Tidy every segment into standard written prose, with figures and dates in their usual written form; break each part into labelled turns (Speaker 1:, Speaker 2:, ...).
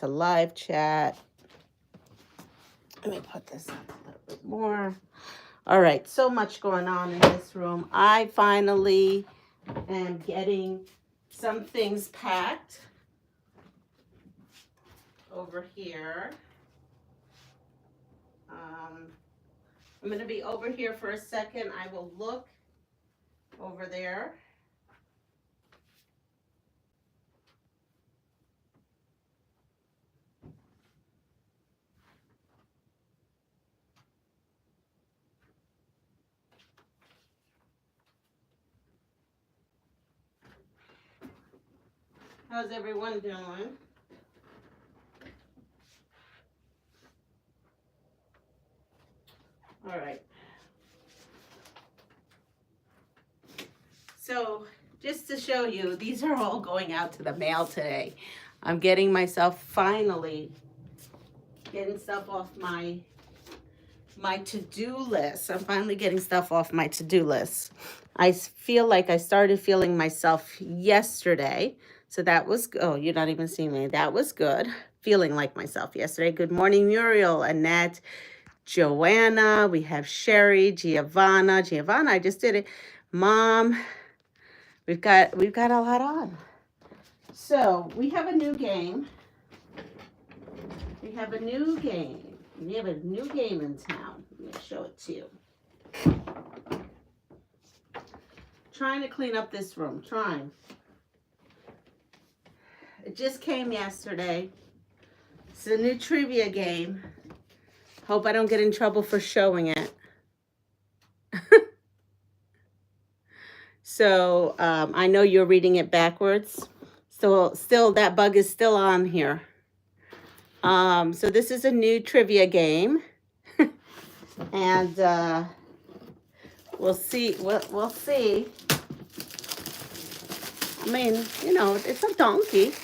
Speaker 1: to live chat. Let me put this up a little bit more. All right, so much going on in this room. I finally am getting some things packed over here. I'm going to be over here for a second. I will look over there. How's everyone doing? All right. So just to show you, these are all going out to the mail today. I'm getting myself finally getting stuff off my to-do list. I'm finally getting stuff off my to-do list. I feel like I started feeling myself yesterday. So that was, oh, you're not even seeing me. That was good. Feeling like myself yesterday. Good morning, Muriel, Annette, Joanna. We have Sherry, Giovanna. Giovanna, I just did it. Mom, we've got a lot on. So we have a new game. We have a new game. We have a new game in town. Let me show it to you. Trying to clean up this room. Trying. It just came yesterday. It's a new trivia game. Hope I don't get in trouble for showing it. So I know you're reading it backwards. So still, that bug is still on here. So this is a new trivia game. And we'll see. We'll see. I mean, you know, it's a donkey.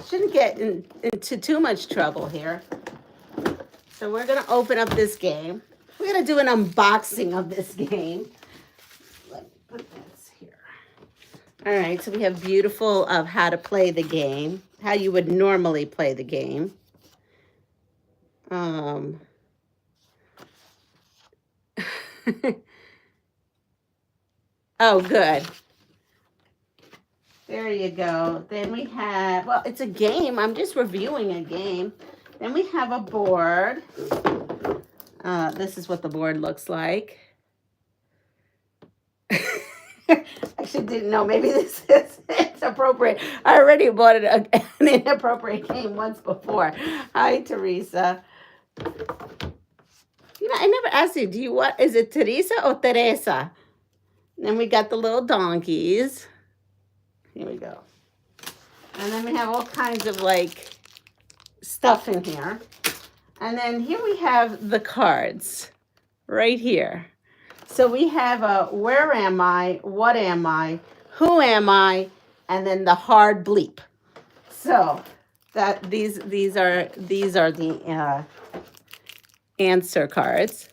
Speaker 1: Shouldn't get into too much trouble here. So we're going to open up this game. We're going to do an unboxing of this game. Let me put this here. All right, so we have beautiful of how to play the game, how you would normally play the game. Oh, good. There you go. Then we have, well, it's a game. I'm just reviewing a game. Then we have a board. This is what the board looks like. Actually didn't know. Maybe this is it's appropriate. I already bought an inappropriate game once before. Hi, Teresa. You know, I never asked you, do you what? Is it Teresa or Teresa? And then we got the little donkeys. Here we go. And then we have all kinds of like stuff in here. And then here we have the cards right here. So we have a where am I, what am I, who am I, and then the hard bleep. So that these are the answer cards.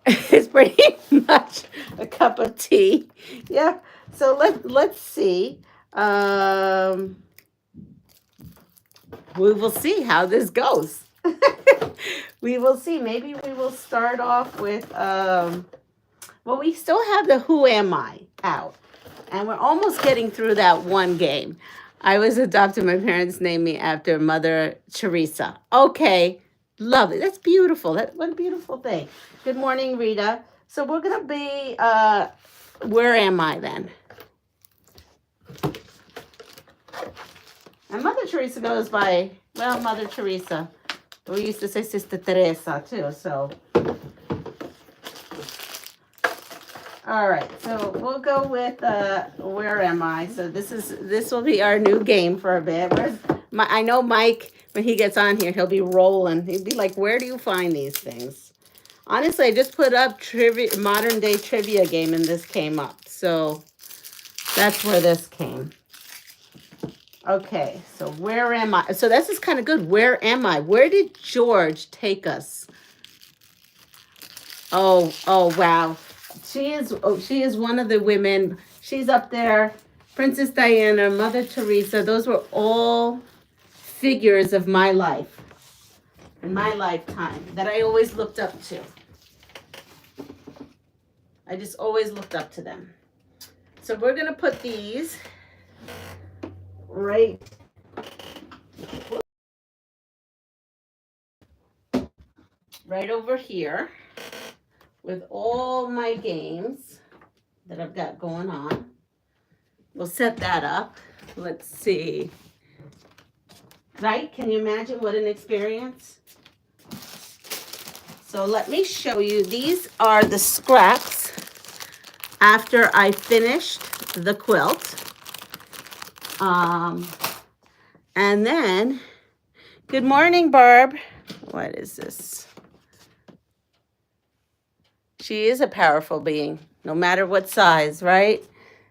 Speaker 1: It's pretty much a cup of tea. Yeah. So let's see. We will see how this goes. We will see. Maybe we will start off with, well, we still have the who am I out. And we're almost getting through that one game. I was adopted. My parents named me after Mother Teresa. Okay. Lovely. That's beautiful. What a beautiful thing. Good morning, Rita. So we're going to be, where am I then? And Mother Teresa goes by, well, Mother Teresa. We used to say Sister Teresa too, so. All right, so we'll go with where am I? So this will be our new game for a bit. I know Mike, when he gets on here, he'll be rolling. He'll be like, where do you find these things? Honestly, I just put up modern day trivia game and this came up. So that's where this came. Okay, so where am I? So this is kind of good. Where am I? Where did George take us? Oh, wow. She is one of the women. She's up there Princess Diana, Mother Teresa, those were all figures of my life, in my lifetime, that I always looked up to. I just always looked up to them. So we're going to put these right over here with all my games that I've got going on. We'll set that up. Let's see. Right? Can you imagine what an experience? So let me show you. These are the scraps after I finished the quilt. And then, good morning, Barb. What is this? She is a powerful being, no matter what size, right?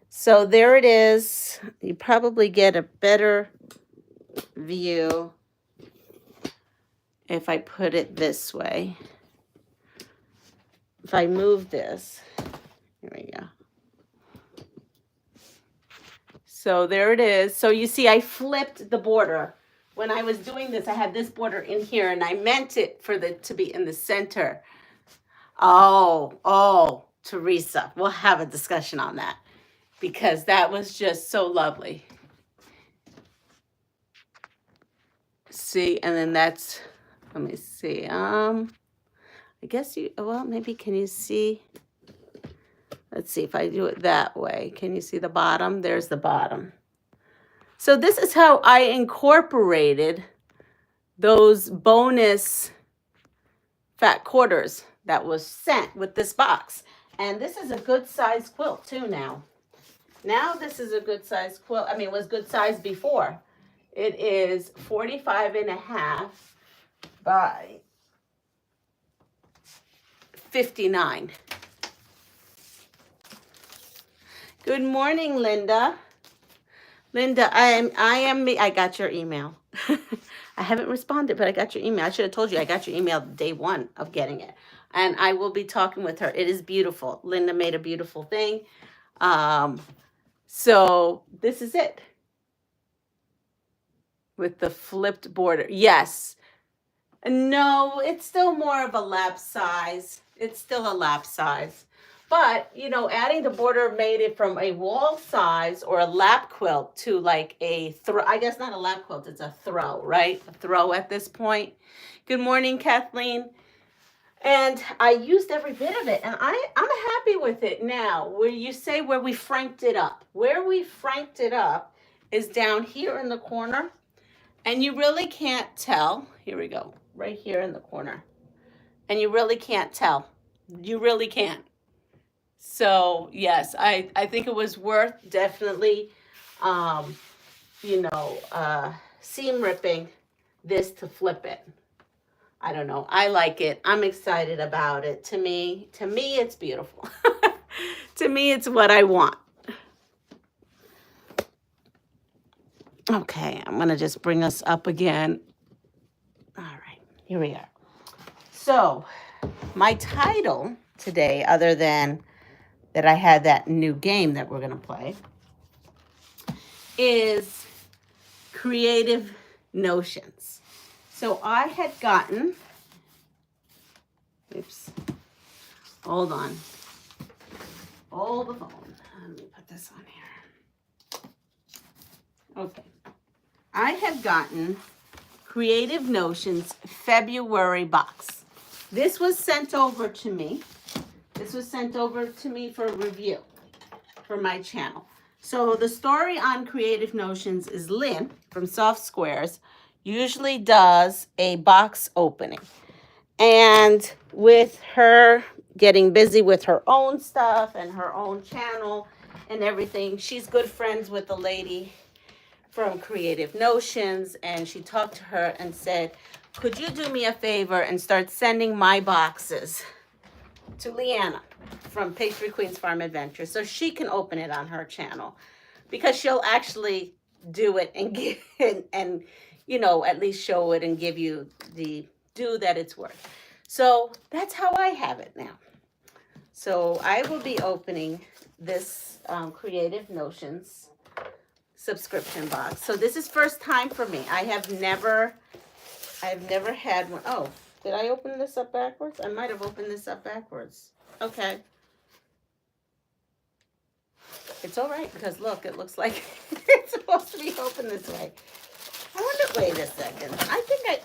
Speaker 1: So there it is. You probably get a better view if I put it this way. If I move this, here we go. So there it is. So you see, I flipped the border. When I was doing this, I had this border in here, and I meant it for to be in the center. Oh, Teresa, we'll have a discussion on that, because that was just so lovely. See, and then that's, let me see. I guess well, maybe can you see? Let's see if I do it that way. Can you see the bottom? There's the bottom. So this is how I incorporated those bonus fat quarters that was sent with this box. And this is a good size quilt too now. Now this is a good size quilt. I mean, it was good size before. It is 45.5 by 59. Good morning, Linda. Linda, I got your email. I haven't responded, but I got your email. I should have told you I got your email day one of getting it. And I will be talking with her. It is beautiful. Linda made a beautiful thing. So this is it. With the flipped border. Yes. No, it's still more of a lap size. It's still a lap size. But, you know, adding the border made it from a wall size or a lap quilt to like a throw. I guess not a lap quilt, it's a throw, right? A throw at this point. Good morning, Kathleen. And I used every bit of it, and I'm happy with it now. Where you say where we franked it up. Where we franked it up is down here in the corner, and you really can't tell. Here we go, right here in the corner. And you really can't tell. You really can't. So yes, I think it was worth definitely, seam ripping this to flip it. I don't know. I like it. I'm excited about it. To me, it's beautiful. To me, it's what I want. Okay, I'm going to just bring us up again. All right, here we are. So my title today, other than that I had that new game that we're going to play, is Creative Notions. So I had gotten, oops, hold on. Hold the phone. Let me put this on here. Okay. I had gotten Creative Notions February box. This was sent over to me. This was sent over to me for review for my channel. So the story on Creative Notions is Lynn from Soft Squares usually does a box opening. And with her getting busy with her own stuff and her own channel and everything, she's good friends with the lady from Creative Notions. And she talked to her and said, could you do me a favor and start sending my boxes to Leanna from Pastryqueen's Farm Adventure so she can open it on her channel, because she'll actually do it and give it and, you know, at least show it and give you the due that it's worth. So that's how I have it now. So I will be opening this Creative Notions subscription box. So this is first time for me. I've never had one. Oh, did I open this up backwards? I might have opened this up backwards. Okay. It's all right because look, it looks like it's supposed to be open this way. I wonder, wait a second. I think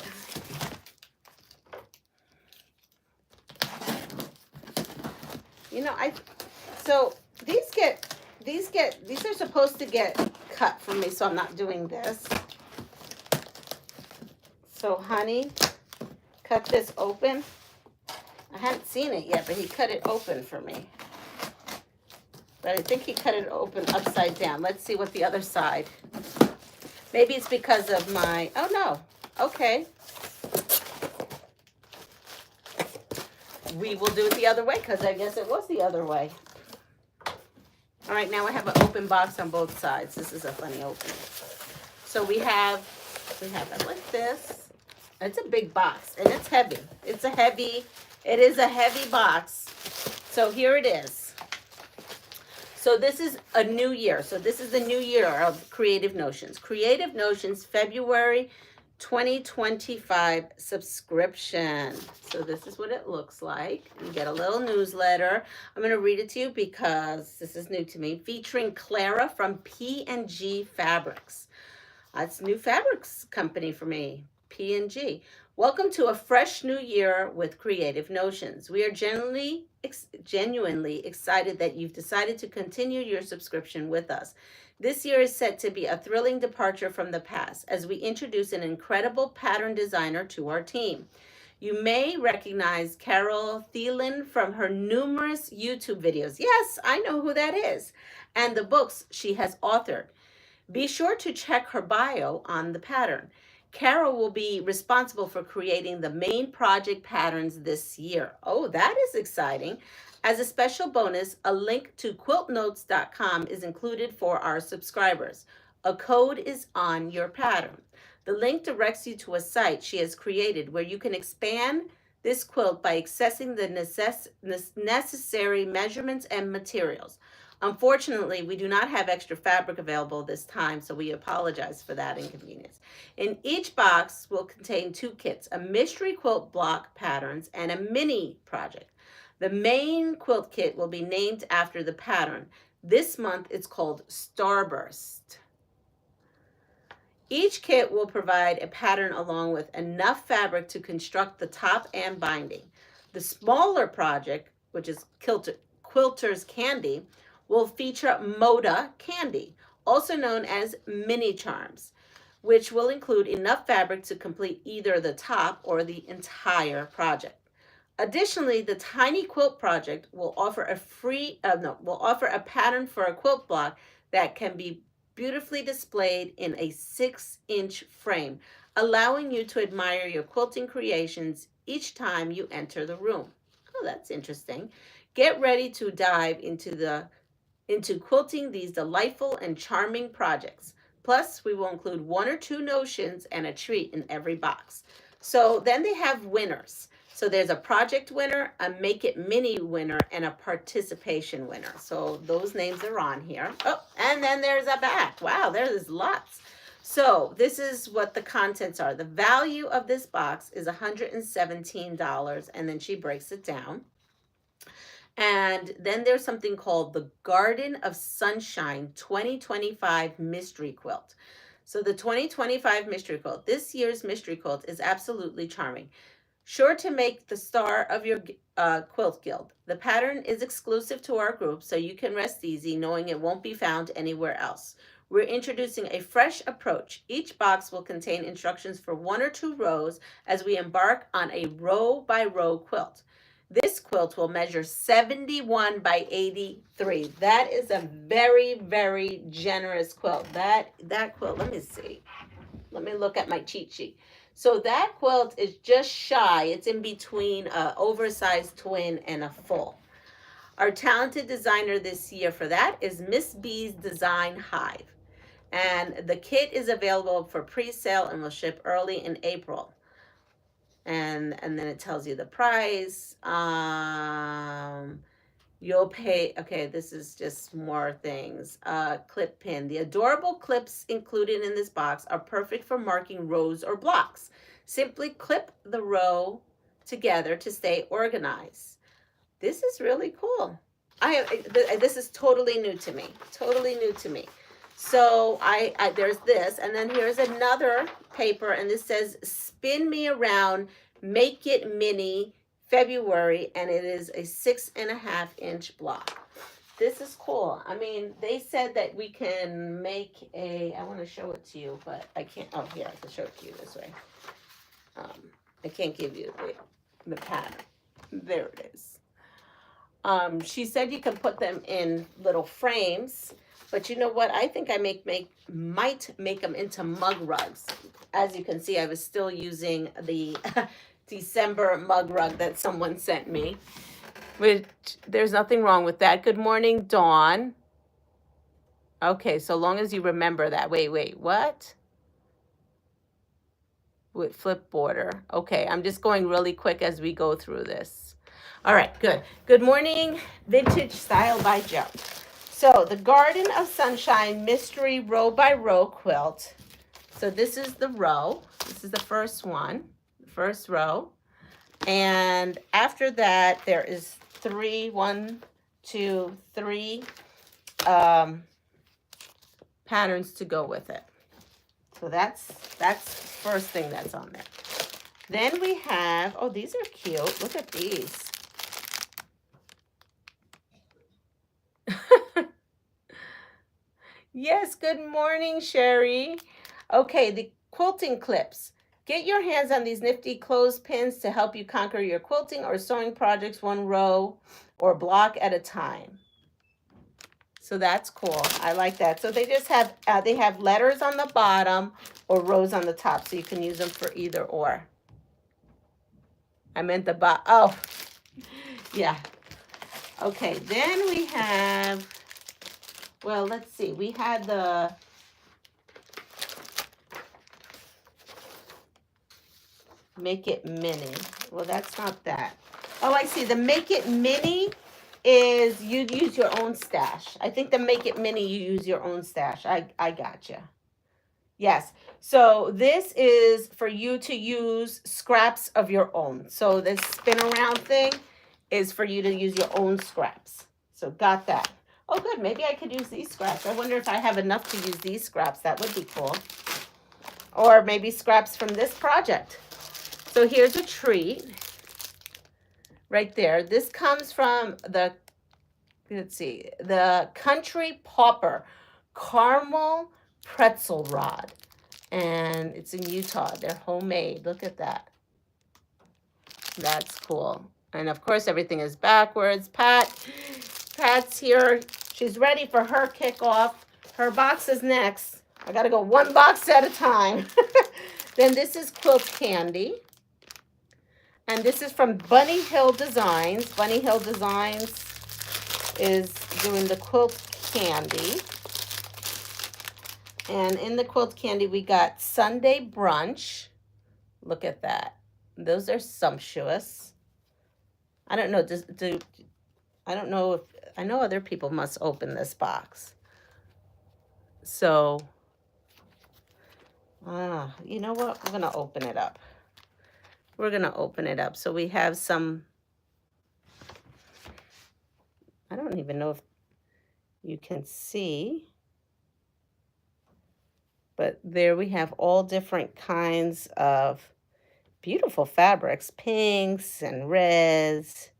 Speaker 1: so these are supposed to get cut for me, so I'm not doing this. So honey cut this open. I hadn't seen it yet, but he cut it open for me. But I think he cut it open upside down. Let's see what the other side. Maybe it's because of my, oh no, okay. We will do it the other way because I guess it was the other way. All right, now I have an open box on both sides. This is a funny opening. So we have it like this. It's a big box and it's heavy. It is a heavy box. So here it is. So this is a new year. So this is the new year of Creative Notions. Creative Notions February 2025 subscription. So this is what it looks like. You get a little newsletter. I'm going to read it to you because this is new to me. Featuring Clara from P&G Fabrics. That's new fabrics company for me. P&G. Welcome to a fresh new year with Creative Notions. We are genuinely excited that you've decided to continue your subscription with us. This year is set to be a thrilling departure from the past as we introduce an incredible pattern designer to our team. You may recognize Carol Thielen from her numerous YouTube videos. Yes, I know who that is. And the books she has authored. Be sure to check her bio on the pattern. Carol will be responsible for creating the main project patterns this year. Oh, that is exciting. As a special bonus, a link to quiltnotes.com is included for our subscribers. A code is on your pattern. The link directs you to a site she has created where you can expand this quilt by accessing the necessary measurements and materials. Unfortunately, we do not have extra fabric available this time, so we apologize for that inconvenience. In each box will contain 2 kits, a mystery quilt block patterns and a mini project. The main quilt kit will be named after the pattern. This month it's called Starburst. Each kit will provide a pattern along with enough fabric to construct the top and binding. The smaller project, which is Quilter's Candy, will feature Moda Candy, also known as mini charms, which will include enough fabric to complete either the top or the entire project. Additionally, the Tiny Quilt Project will offer a pattern for a quilt block that can be beautifully displayed in a 6-inch frame, allowing you to admire your quilting creations each time you enter the room. Oh, that's interesting. Get ready to dive into quilting these delightful and charming projects. Plus, we will include 1 or 2 notions and a treat in every box. So then they have winners. So there's a project winner, a Make It Mini winner, and a participation winner. So those names are on here. Oh, and then there's a back. Wow, there's lots. So this is what the contents are. The value of this box is $117, and then she breaks it down. And then there's something called the Garden of Sunshine 2025 Mystery Quilt. So the 2025 Mystery Quilt, this year's Mystery Quilt is absolutely charming. Sure to make the star of your quilt guild. The pattern is exclusive to our group, so you can rest easy knowing it won't be found anywhere else. We're introducing a fresh approach. Each box will contain instructions for 1 or 2 rows as we embark on a row-by-row quilt. This quilt will measure 71 by 83. That is a very, very generous quilt. That quilt, let me see. Let me look at my cheat sheet. So that quilt is just shy. It's in between an oversized twin and a full. Our talented designer this year for that is Miss B's Design Hive. And the kit is available for pre-sale and will ship early in April. And then it tells you the price. You'll pay, okay, this is just more things. Clip pin. The adorable clips included in this box are perfect for marking rows or blocks. Simply clip the row together to stay organized. This is really cool. This is totally new to me. Totally new to me. So there's this, and then here's another paper, and this says "Spin Me Around, Make It Mini, February," and it is a 6.5-inch block. This is cool. I mean, they said that we can make a. I want to show it to you, but I can't. Oh, here, I can show it to you this way. I can't give you the pattern. There it is. She said you can put them in little frames, but you know what? I think I might make them into mug rugs. As you can see, I was still using the December mug rug that someone sent me, which there's nothing wrong with that. Good morning, Dawn. Okay, so long as you remember that. Wait, what? With flip border. Okay, I'm just going really quick as we go through this. All right, good. Good morning, Vintage Style by Joe. So the Garden of Sunshine Mystery Row by Row quilt. So this is the row. This is the first one, the first row. And after that, there is three patterns to go with it. So that's first thing that's on there. Then we have, oh, these are cute. Look at these. Yes, good morning, Sherry. Okay, the quilting clips. Get your hands on these nifty clothespins to help you conquer your quilting or sewing projects one row or block at a time. So that's cool. I like that. So they just have, they have letters on the bottom or rows on the top, so you can use them for either or. I meant the bottom. Oh, yeah. Okay, then we have, well, let's see. We had the Make It Mini. Well, that's not that. Oh, I see. The Make It Mini is you use your own stash. I think the Make It Mini, you use your own stash. I gotcha. Yes. So this is for you to use scraps of your own. So this spin around thing is for you to use your own scraps. So got that. Oh, good. Maybe I could use these scraps. I wonder if I have enough to use these scraps. That would be cool. Or maybe scraps from this project. So here's a treat right there. This comes from the, let's see, the Country Pauper Caramel Pretzel Rod. And it's in Utah. They're homemade. Look at that. That's cool. And of course, everything is backwards. Pat's here. She's ready for her kickoff. Her box is next. I got to go one box at a time. Then this is Quilt Candy. And this is from Bunny Hill Designs. Bunny Hill Designs is doing the Quilt Candy. And in the Quilt Candy, we got Sunday Brunch. Look at that. Those are sumptuous. I don't know. I don't know if, I know other people must open this box. So, you know what? We're going to open it up. We're going to open it up. So we have some, I don't even know if you can see, but there we have all different kinds of beautiful fabrics, pinks and reds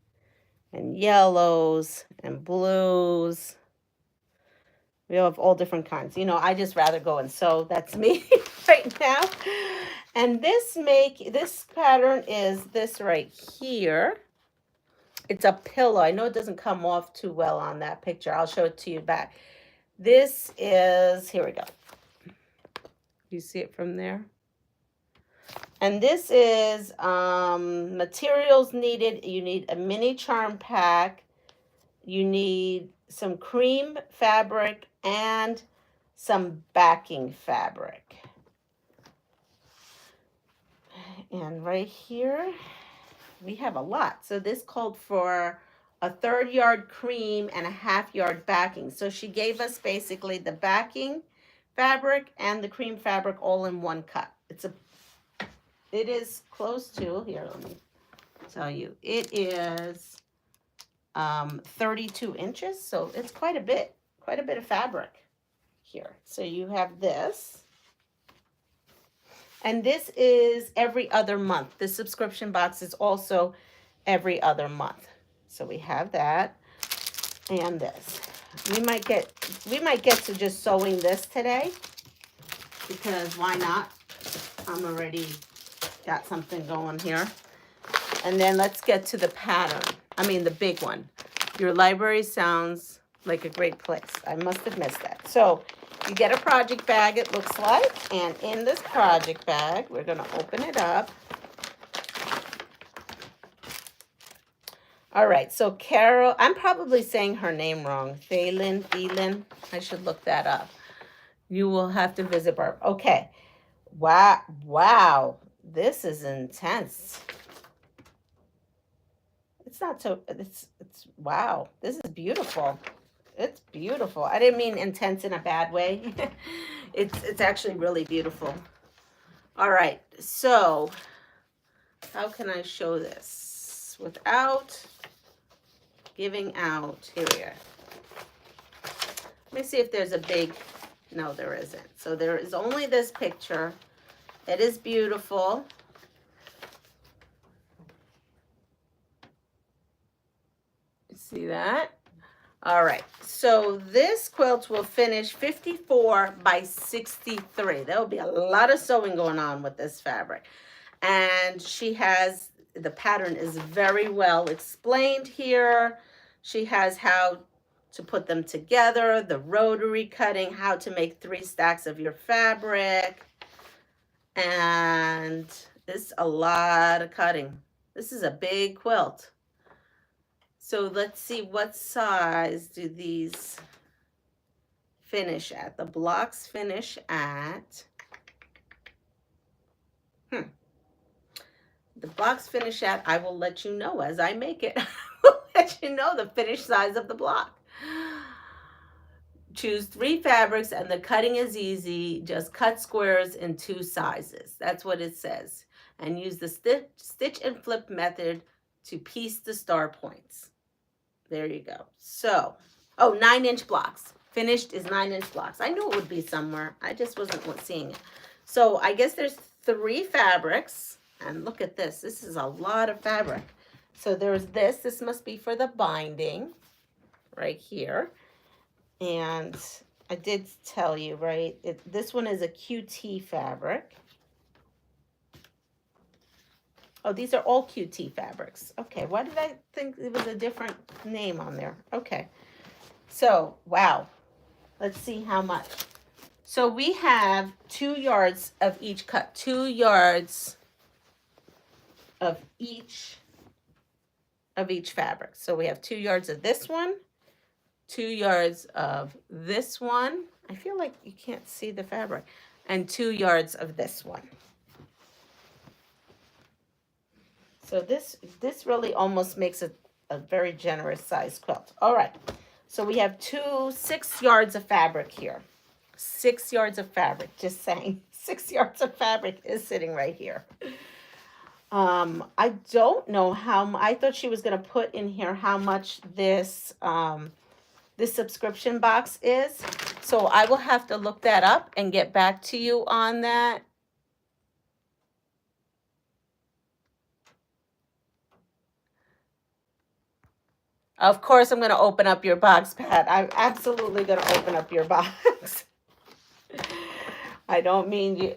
Speaker 1: and yellows and blues. We have all different kinds. You know, I just rather go and sew. That's me right now. And this pattern is this right here. It's a pillow. I know it doesn't come off too well on that picture. I'll show it to you back. This is, here we go. You see it from there? And this is materials needed. You need a mini charm pack. You need some cream fabric and some backing fabric. And right here, we have a lot. So this called for a 1/3 yard cream and a 1/2 yard backing. So she gave us basically the backing fabric and the cream fabric all in one cut. It is close to, here, let me tell you, it is 32 inches. So it's quite a bit of fabric here. So you have this. And this is every other month. This subscription box is also every other month. So we have that and this. We might get to just sewing this today because why not? I'm already got something going here. And then let's get to the pattern. I mean the big one. Your library sounds like a great place. I must have missed that. So you get a project bag, it looks like, and in this project bag, we're going to open it up. All right, so Carol, I'm probably saying her name wrong. Thielen, I should look that up. You will have to visit Barb. Okay, wow, this is intense. It's not so, it's wow, this is beautiful. It's beautiful. I didn't mean intense in a bad way. It's actually really beautiful. All right, so how can I show this without giving out? Here we are. Let me see if there's a big, no, there isn't. So there is only this picture. It is beautiful. See that? All right, so this quilt will finish 54 by 63. There will be a lot of sewing going on with this fabric. And she has, the pattern is very well explained here. She has how to put them together, the rotary cutting, how to make 3 stacks of your fabric. And it's a lot of cutting. This is a big quilt. So let's see, what size do these finish at? The blocks finish at, the blocks finish at, I will let you know as I make it. I will let you know the finished size of the block. Choose 3 fabrics and the cutting is easy. Just cut squares in 2 sizes. That's what it says. And use the stitch and flip method to piece the star points. There you go. So, 9-inch blocks. Finished is 9-inch blocks. I knew it would be somewhere. I just wasn't seeing it. So I guess there's 3 fabrics. And look at this. This is a lot of fabric. So there's this. This must be for the binding right here. And I did tell you, right? This one is a QT fabric. Oh, these are all QT fabrics. Okay, why did I think it was a different name on there? Okay, so, wow. Let's see how much. So we have 2 yards of each cut. 2 yards of each fabric. So we have 2 yards of this one, 2 yards of this one. I feel like you can't see the fabric. And 2 yards of this one. So this really almost makes it a very generous size quilt. All right, so we have 6 yards of fabric here. 6 yards of fabric, just saying. 6 yards of fabric is sitting right here. I don't know how, I thought she was going to put in here how much this, this subscription box is. So I will have to look that up and get back to you on that. Of course, I'm going to open up your box, Pat. I'm absolutely going to open up your box. I don't mean you.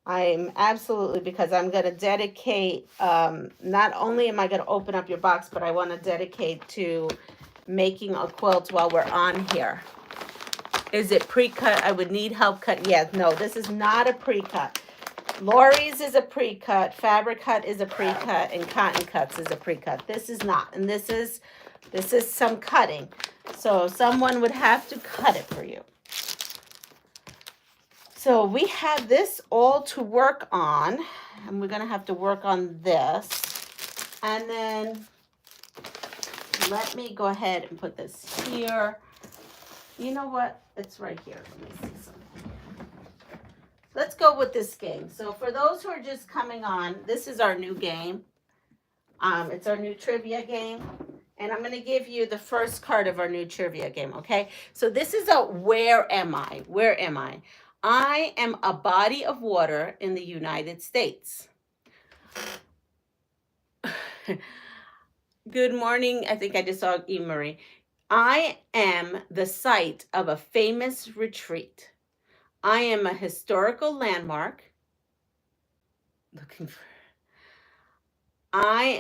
Speaker 1: I'm absolutely, because I'm going to dedicate, not only am I going to open up your box, but I want to dedicate to making a quilt while we're on here. Is it pre-cut? I would need help cut. Yeah, no, this is not a pre-cut. Lori's is a pre-cut, Fabric Hut is a pre-cut, and Cotton Cuts is a pre-cut. This is not, and this is some cutting. So someone would have to cut it for you. So we have this all to work on, and we're going to have to work on this. And then let me go ahead and put this here. You know what? It's right here. Let me see something. Let's go with this game. So for those who are just coming on, this is our new game. It's our new trivia game. And I'm going to give you the first card of our new trivia game, okay? So this is a where am I? Where am I? I am a body of water in the United States. Good morning. I think I just saw E. Marie. I am the site of a famous retreat. I am a historical landmark. I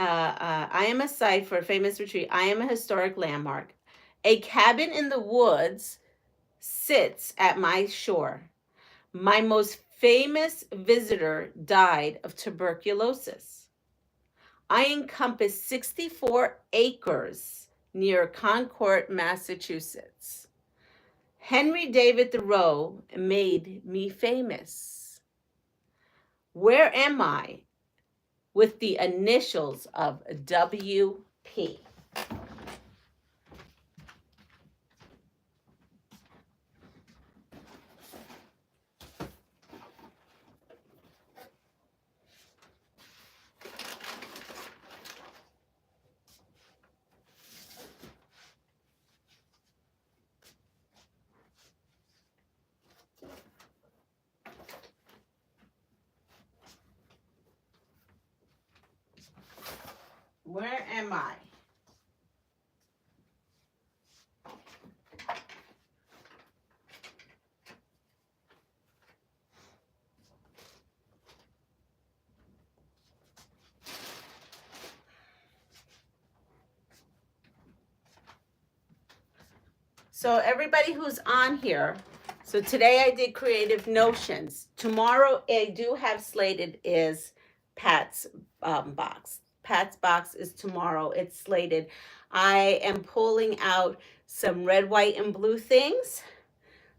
Speaker 1: am a site for a famous retreat. I am a historic landmark. A cabin in the woods sits at my shore. My most famous visitor died of tuberculosis. I encompass 64 acres near Concord, Massachusetts. Henry David Thoreau made me famous. Where am I? With the initials of WP. Where am I? So everybody who's on here, so today I did Creative Notions. Tomorrow I do have slated is Pat's box. Pat's box is tomorrow. It's slated. I am pulling out some red, white, and blue things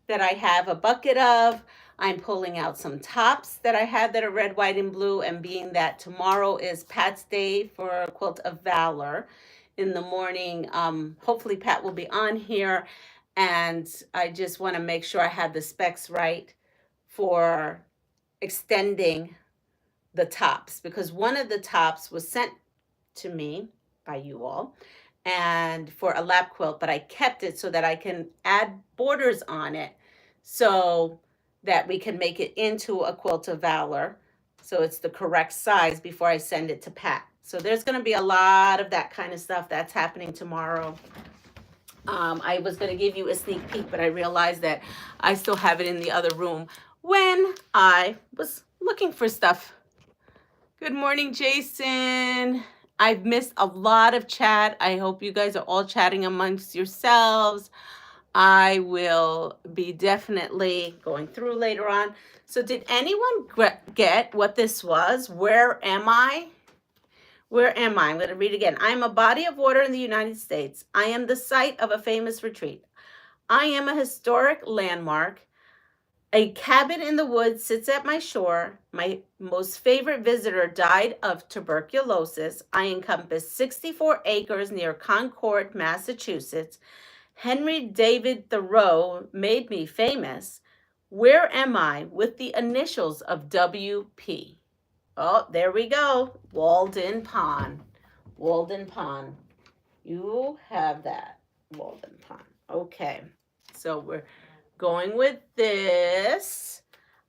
Speaker 1: that I have a bucket of. I'm pulling out some tops that I had that are red, white, and blue. And being that tomorrow is Pat's day for Quilt of Valor in the morning, hopefully Pat will be on here. And I just want to make sure I have the specs right for extending the tops, because one of the tops was sent to me by you all and for a lap quilt, but I kept it so that I can add borders on it so that we can make it into a Quilt of Valor, so it's the correct size before I send it to Pat. So there's going to be a lot of that kind of stuff that's happening tomorrow. I was going to give you a sneak peek, but I realized that I still have it in the other room when I was looking for stuff. Good morning, Jason. I've missed a lot of chat. I hope you guys are all chatting amongst yourselves. I will be definitely going through later on. So did anyone get what this was? Where am I? Where am I? I'm going to read again. I am a body of water in the United States. I am the site of a famous retreat. I am a historic landmark. A cabin in the woods sits at my shore. My most favorite visitor died of tuberculosis. I encompass 64 acres near Concord, Massachusetts. Henry David Thoreau made me famous. Where am I? With the initials of WP. Oh, there we go. Walden Pond. Walden Pond. You have that. Walden Pond. Okay. So we're going with this.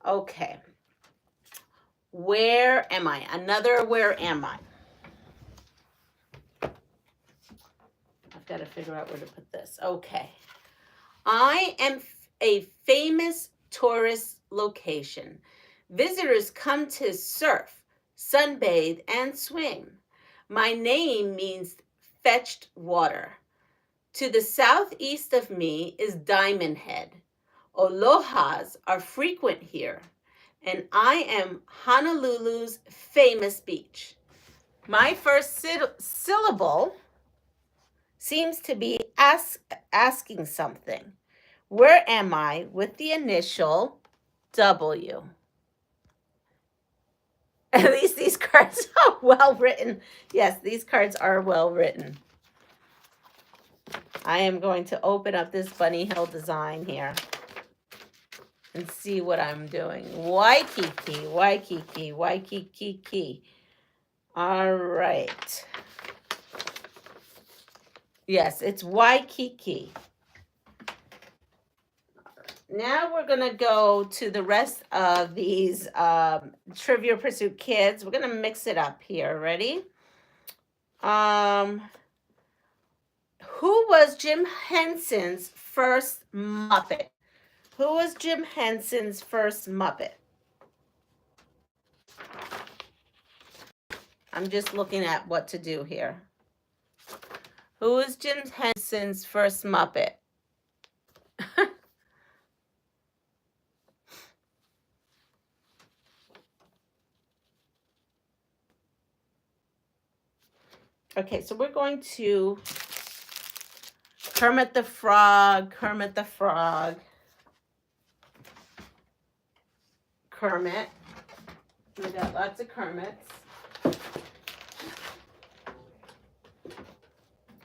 Speaker 1: Okay. Where am I? Another where am I? I've got to figure out where to put this. Okay. I am a famous tourist location. Visitors come to surf, sunbathe, and swim. My name means fetched water. To the southeast of me is Diamond Head. Alohas are frequent here, and I am Honolulu's famous beach. My first syllable seems to be asking something. Where am I? With the initial W. At least these cards cards are well written. Yes, these cards are well written. I am going to open up this Bunny Hill design here and see what I'm doing. Waikiki, Waikiki, Waikiki. All right. Yes, it's Waikiki. Now we're going to go to the rest of these Trivia Pursuit kids. We're going to mix it up here. Ready? Who was Jim Henson's first Muppet? Who was Jim Henson's first Muppet? I'm just looking at what to do here. Who was Jim Henson's first Muppet? Okay, so we're going to Kermit the Frog, Kermit the Frog. Kermit. We got lots of Kermits.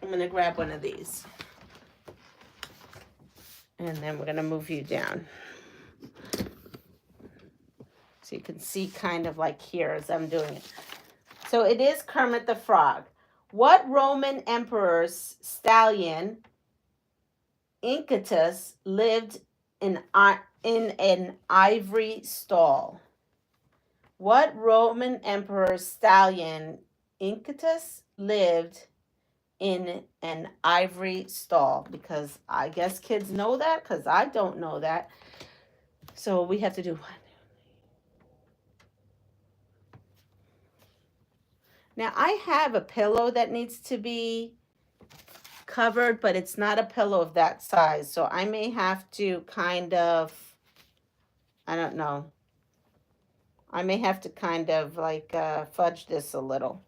Speaker 1: I'm going to grab one of these. And then we're going to move you down. So you can see kind of like here as I'm doing it. So it is Kermit the Frog. What Roman emperor's stallion, Incatus, lived in an ivory stall? What Roman emperor's stallion, Incatus, lived in an ivory stall? Because I guess kids know that, because I don't know that. So we have to do one. Now, I have a pillow that needs to be covered, but it's not a pillow of that size. So I may have to kind of, I don't know. I may have to kind of like fudge this a little.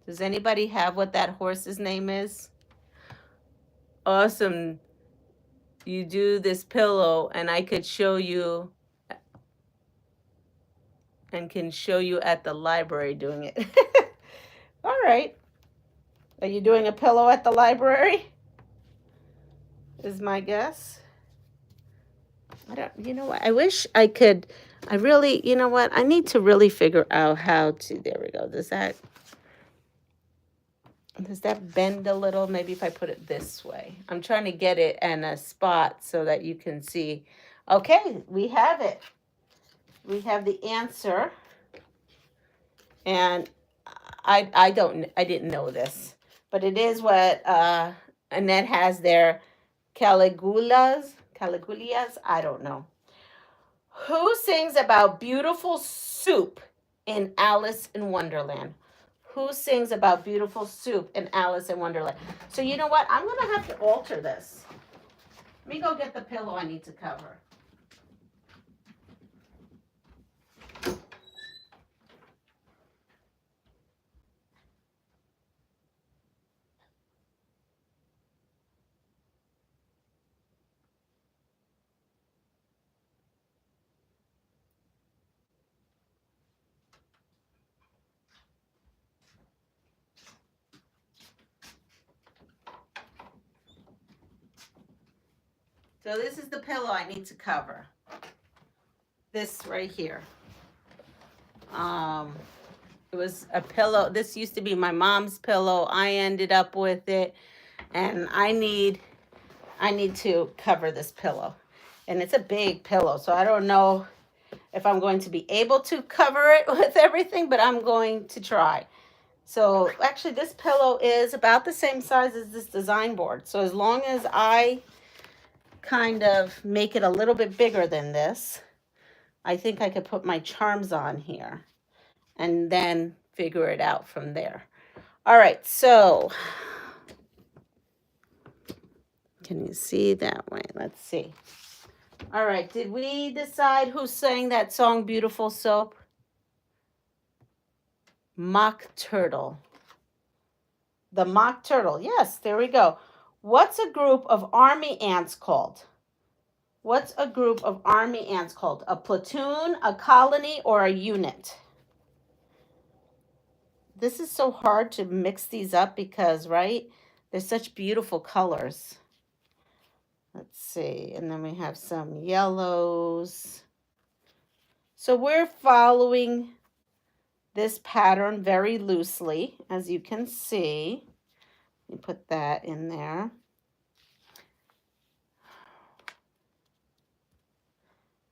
Speaker 1: Does anybody have what that horse's name is? Awesome. You do this pillow and I could show you and can show you at the library doing it. All right. Are you doing a pillow at the library? Is my guess. I don't, you know what? I wish I could, I really, you know what? I need to really figure out how to, there we go. Does that bend a little? Maybe if I put it this way. I'm trying to get it in a spot so that you can see. Okay, we have it. We have the answer. And I didn't know this, but it is what Annette has there. Caligulas, I don't know. Who sings about beautiful soup in Alice in Wonderland? Who sings about beautiful soup in Alice in Wonderland? So you know what? I'm going to have to alter this. Let me go get the pillow I need to cover. So this is the pillow I need to cover. This right here. It was a pillow. This used to be my mom's pillow. I ended up with it, and I need to cover this pillow. And it's a big pillow, so I don't know if I'm going to be able to cover it with everything, but I'm going to try. So actually this pillow is about the same size as this design board. So as long as I kind of make it a little bit bigger than this, I think I could put my charms on here and then figure it out from there. All right, so can you see that way? Let's see. All right, did we decide who sang that song, Beautiful Soap? Mock Turtle. The Mock Turtle. Yes, there we go. What's a group of army ants called? What's a group of army ants called? A platoon, a colony, or a unit? this is so hard to mix these up because, right, they're such beautiful colors. Let's see, and then we have some yellows. So we're following this pattern very loosely, as you can see. Let me put that in there.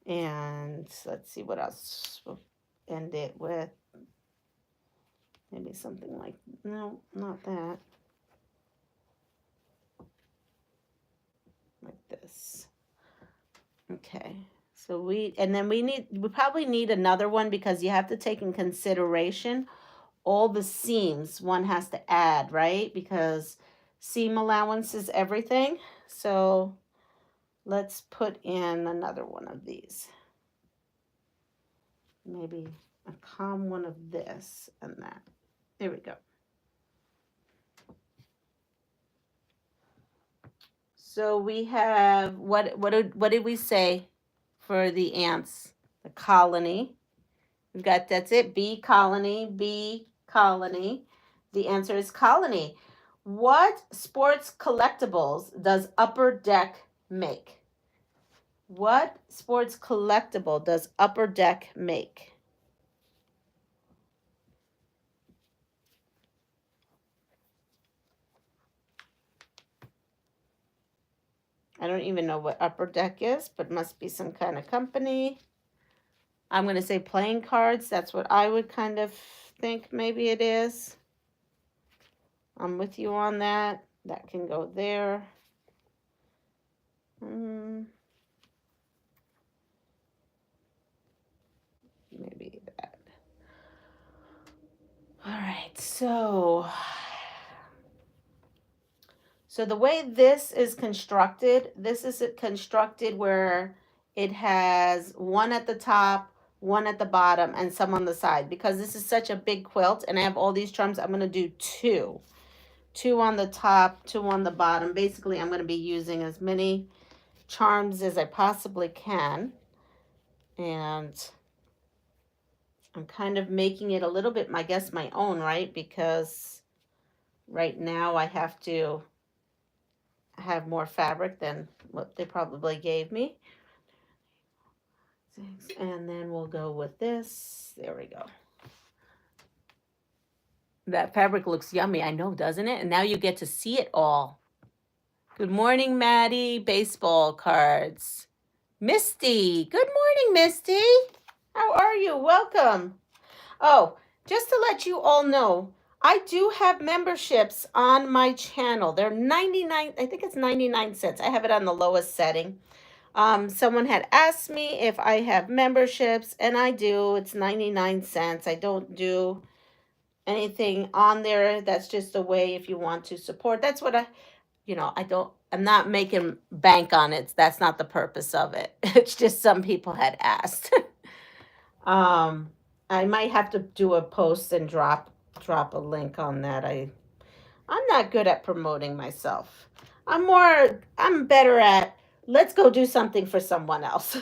Speaker 1: And let's see what else we'll end it with. Maybe something like, no, not that. Like this. Okay. So we probably need another one because you have to take in consideration all the seams one has to add, right? Because seam allowance is everything. So let's put in another one of these. Maybe a calm one of this and that. There we go. So we have, what did we say for the ants? The colony. We've got, that's it, bee colony. The answer is colony. What sports collectibles does Upper Deck make? What sports collectible does Upper Deck make? I don't even know what Upper Deck is, but must be some kind of company. I'm going to say playing cards. That's what I would kind of think maybe it is. I'm with you on that. That can go there. Maybe that. All right, so the way this is constructed where it has one at the top, one at the bottom, and some on the side. Because this is such a big quilt and I have all these charms, I'm going to do two. Two on the top, two on the bottom. Basically, I'm going to be using as many charms as I possibly can. And I'm kind of making it a little bit, I guess, my own, right? Because right now I have to have more fabric than what they probably gave me. And then we'll go with this. There we go. That fabric looks yummy, I know, doesn't it? And now you get to see it all. Good morning, Maddie. Baseball cards. Misty. Good morning, Misty. How are you? Welcome. Oh, just to let you all know, I do have memberships on my channel. They're 99, I think it's 99 cents. I have it on the lowest setting. Someone had asked me if I have memberships, and I do. It's 99 cents. I don't do anything on there. That's just a way if you want to support. That's what I'm not making bank on it. That's not the purpose of it. It's just some people had asked. I might have to do a post and drop a link on that. I'm not good at promoting myself. I'm better at, let's go do something for someone else.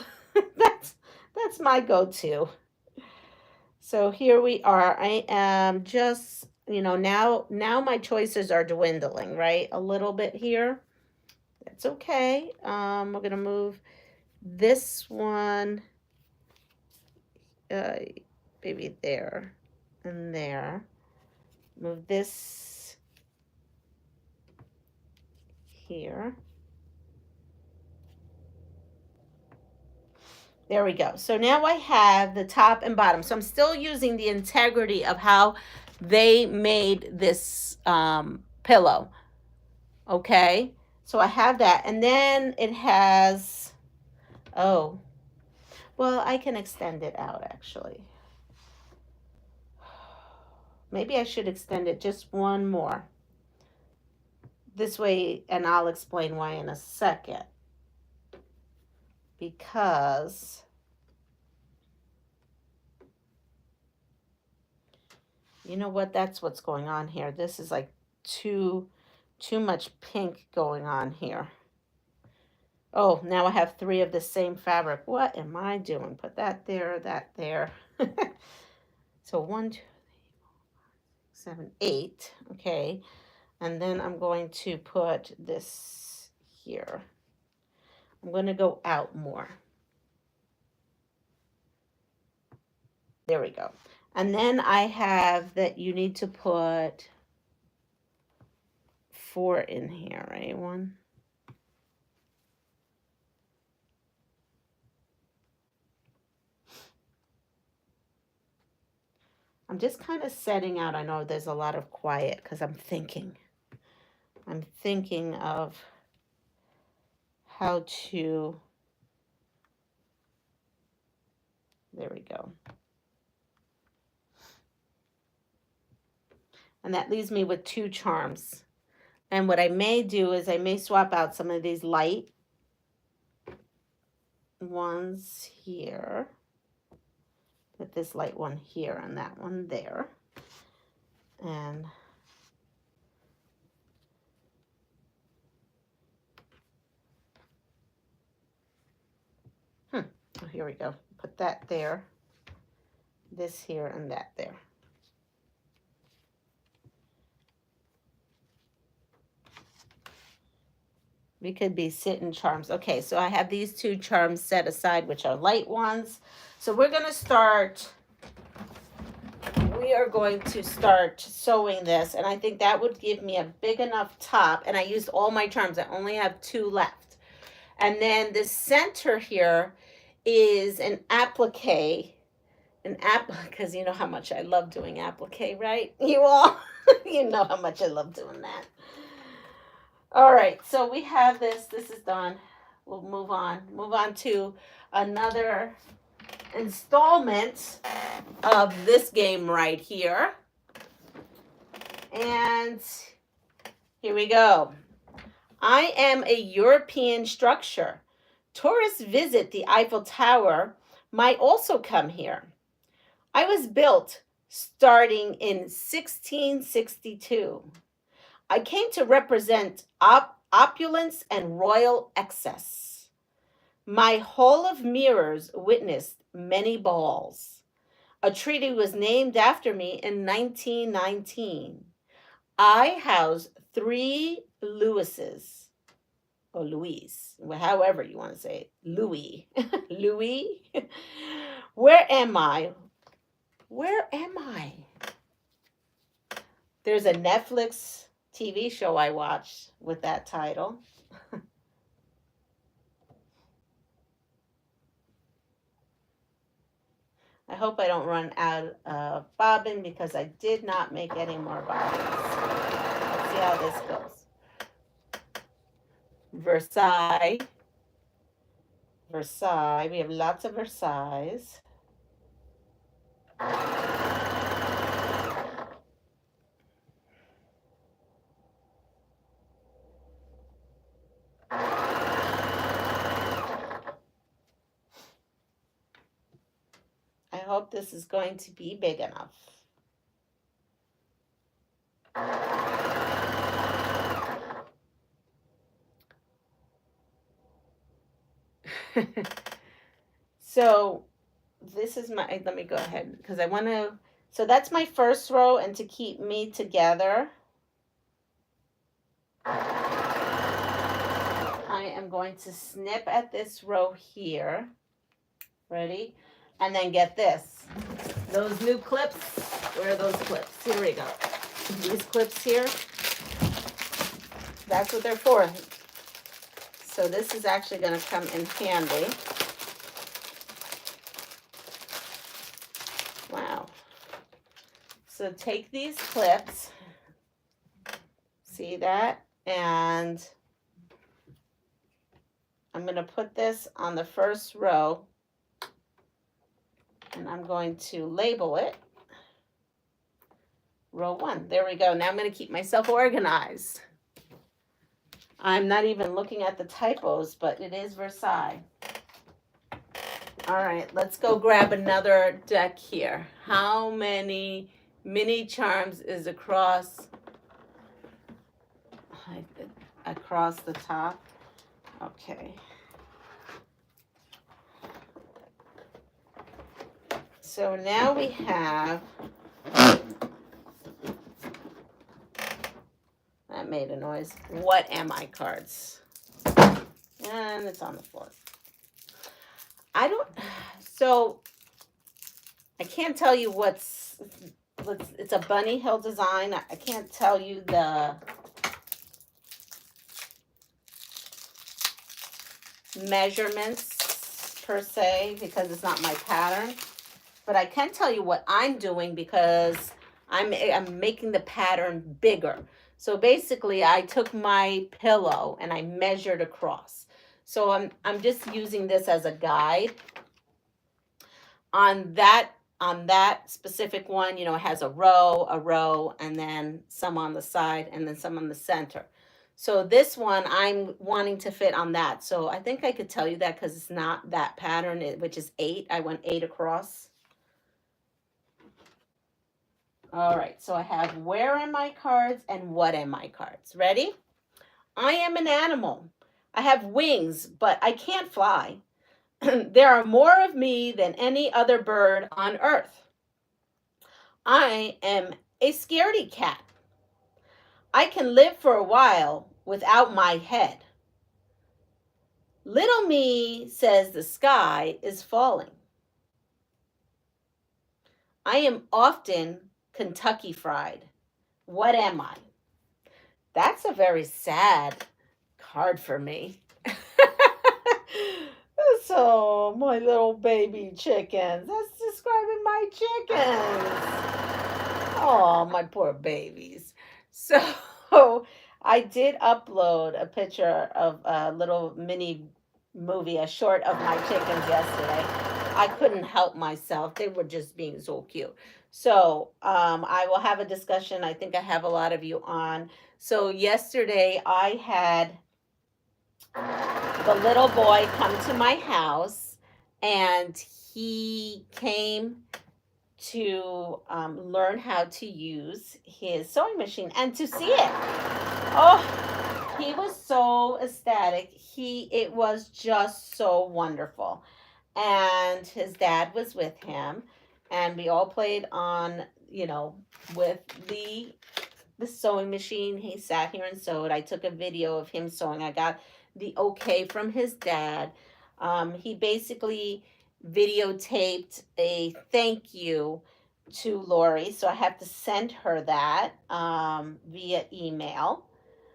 Speaker 1: That's my go-to. So here we are. I am just, now my choices are dwindling, right? A little bit here. That's okay. We're going to move this one maybe there and there. Move this here. There we go. So now I have the top and bottom. So I'm still using the integrity of how they made this pillow. Okay. So I have that. And then it has, oh, well, I can extend it out actually. Maybe I should extend it just one more. This way, and I'll explain why in a second. Because you know what? That's what's going on here. This is like too much pink going on here. Oh, now I have 3 of the same fabric. What am I doing? Put that there, that there. So 1, 2, 3, 4, 5, 7, 8. Okay. And then I'm going to put this here. I'm going to go out more. There we go. And then I have that you need to put 4 in here, right? 1. I'm just kind of setting out. I know there's a lot of quiet because I'm thinking of how to, there we go. And that leaves me with 2 charms. And what I may do is I may swap out some of these light ones here. Put this light one here and that one there. And oh, here we go. Put that there, this here, and that there. We could be sitting charms. Okay, so I have these 2 charms set aside, which are light ones. So we're going to start, we are going to start sewing this. And I think that would give me a big enough top. And I used all my charms. I only have 2 left. And then the center here is an applique. Because you know how much I love doing applique, right? You all, you know how much I love doing that. All right, so we have this. This is done. We'll move on to another installment of this game right here. And here we go. I am a European structure. Tourists visit the Eiffel Tower might also come here. I was built starting in 1662. I came to represent opulence and royal excess. My hall of mirrors witnessed many balls. A treaty was named after me in 1919. I house 3 Louises, or Louise, however you want to say it. Louis. Louis? Where am I? Where am I? There's a Netflix TV show I watched with that title. I hope I don't run out of bobbin because I did not make any more bobbins. Let's see how this goes. Versailles. Versailles. We have lots of Versailles. I hope this is going to be big enough. So this is my, let me go ahead because I want to, so that's my first row, and to keep me together, I am going to snip at this row here. Ready? And then get this. Those new clips. Where are those clips? Here we go. These clips here. That's what they're for. So this is actually going to come in handy. Wow. So take these clips. See that? And I'm going to put this on the first row. And I'm going to label it row 1. There we go. Now I'm going to keep myself organized. I'm not even looking at the typos, but it is Versailles. All right, let's go grab another deck here. How many mini charms is across the top? Okay. So now we have made a noise. What am I cards? And it's on the floor. So I can't tell you it's a bunny hill design. I can't tell you the measurements per se because it's not my pattern. But I can tell you what I'm doing because I'm making the pattern bigger. So basically, I took my pillow and I measured across. So I'm just using this as a guide. On that specific one, it has a row, and then some on the side, and then some on the center. So this one, I'm wanting to fit on that. So I think I could tell you that because it's not that pattern, which is 8. I went 8 across. All right, so I have where am I cards and what am I cards. Ready? I am an animal. I have wings, but I can't fly. There are more of me than any other bird on earth. I am a scaredy cat. I can live for a while without my head. Little me says the sky is falling. I am often Kentucky fried. What am I? That's a very sad card for me. So, my little baby chickens. That's describing my chickens. Oh, my poor babies. So, I did upload a picture of a little mini movie, a short of my chickens yesterday. I couldn't help myself. They were just being so cute. So, I will have a discussion. I think I have a lot of you on. So, yesterday I had the little boy come to my house, and he came to learn how to use his sewing machine and to see it. Oh, he was so ecstatic. It was just so wonderful. And his dad was with him, and we all played on, with the sewing machine. He sat here and sewed. I took a video of him sewing. I got the okay from his dad. He basically videotaped a thank you to Lori, so I have to send her that via email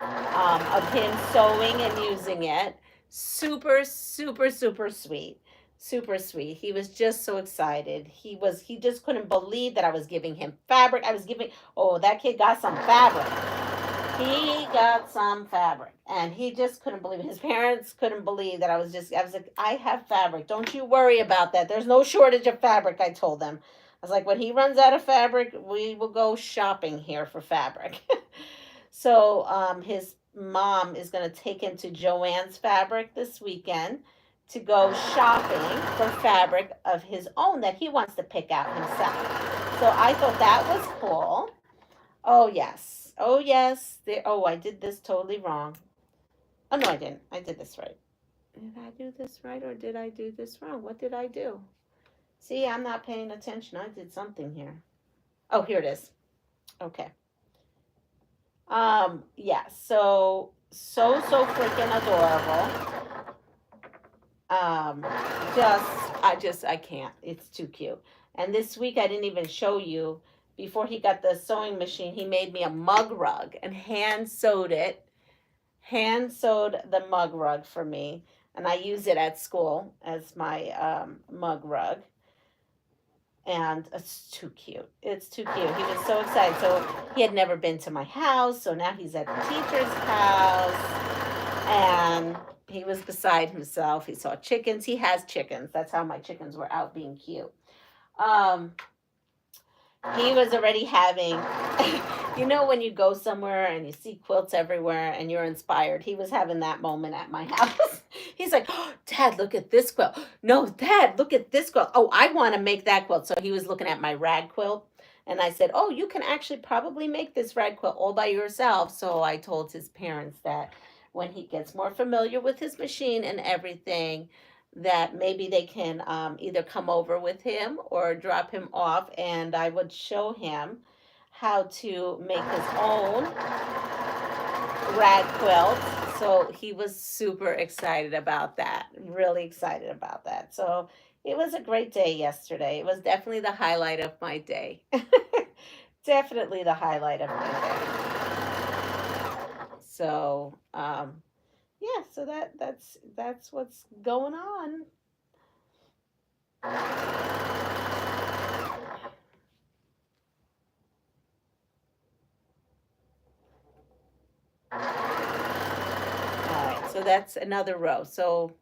Speaker 1: of him sewing and using it. Super, super, super sweet. Super sweet. He was just so excited. He just couldn't believe that I was giving him fabric. That kid got some fabric. He got some fabric, and he just couldn't believe it. His parents couldn't believe that I was like, I have fabric. Don't you worry about that. There's no shortage of fabric, I told them. I was like, when he runs out of fabric, we will go shopping here for fabric. So his mom is going to take him to Joann's Fabric this weekend to go shopping for fabric of his own that he wants to pick out himself. So I thought that was cool. Oh, yes. Oh, yes. I did this totally wrong. Oh, no, I didn't. I did this right. Did I do this right or did I do this wrong? What did I do? See, I'm not paying attention. I did something here. Oh, here it is. Okay. Yeah, so freaking adorable. I can't. It's too cute. And this week I didn't even show you. Before he got the sewing machine, he made me a mug rug and hand sewed it. Hand sewed the mug rug for me. And I use it at school as my mug rug. And it's too cute. It's too cute. He was so excited. So he had never been to my house. So now he's at the teacher's house. And he was beside himself. He saw chickens. He has chickens. That's how my chickens were out being cute. He was already having, when you go somewhere and you see quilts everywhere and you're inspired. He was having that moment at my house. He's like, oh, Dad, look at this quilt. No, Dad, look at this quilt. Oh, I want to make that quilt. So he was looking at my rag quilt. And I said, oh, you can actually probably make this rag quilt all by yourself. So I told his parents that when he gets more familiar with his machine and everything, that maybe they can either come over with him or drop him off, and I would show him how to make his own rag quilt. So he was super excited about that, really excited about that. So it was a great day yesterday. It was definitely the highlight of my day. Definitely the highlight of my day. So yeah, so that's what's going on. All right, so that's another row. So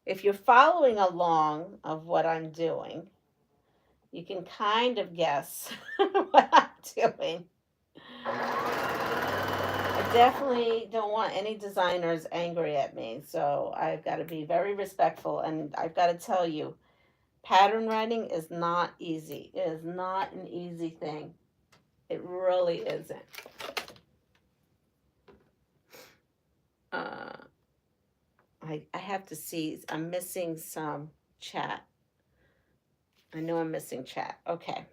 Speaker 1: if you're following along of what I'm doing, you can kind of guess what I'm doing. I definitely don't want any designers angry at me, so I've got to be very respectful. And I've got to tell you, pattern writing is not easy. It is not an easy thing. It really isn't. I have to see. I'm missing some chat. I know I'm missing chat. Okay.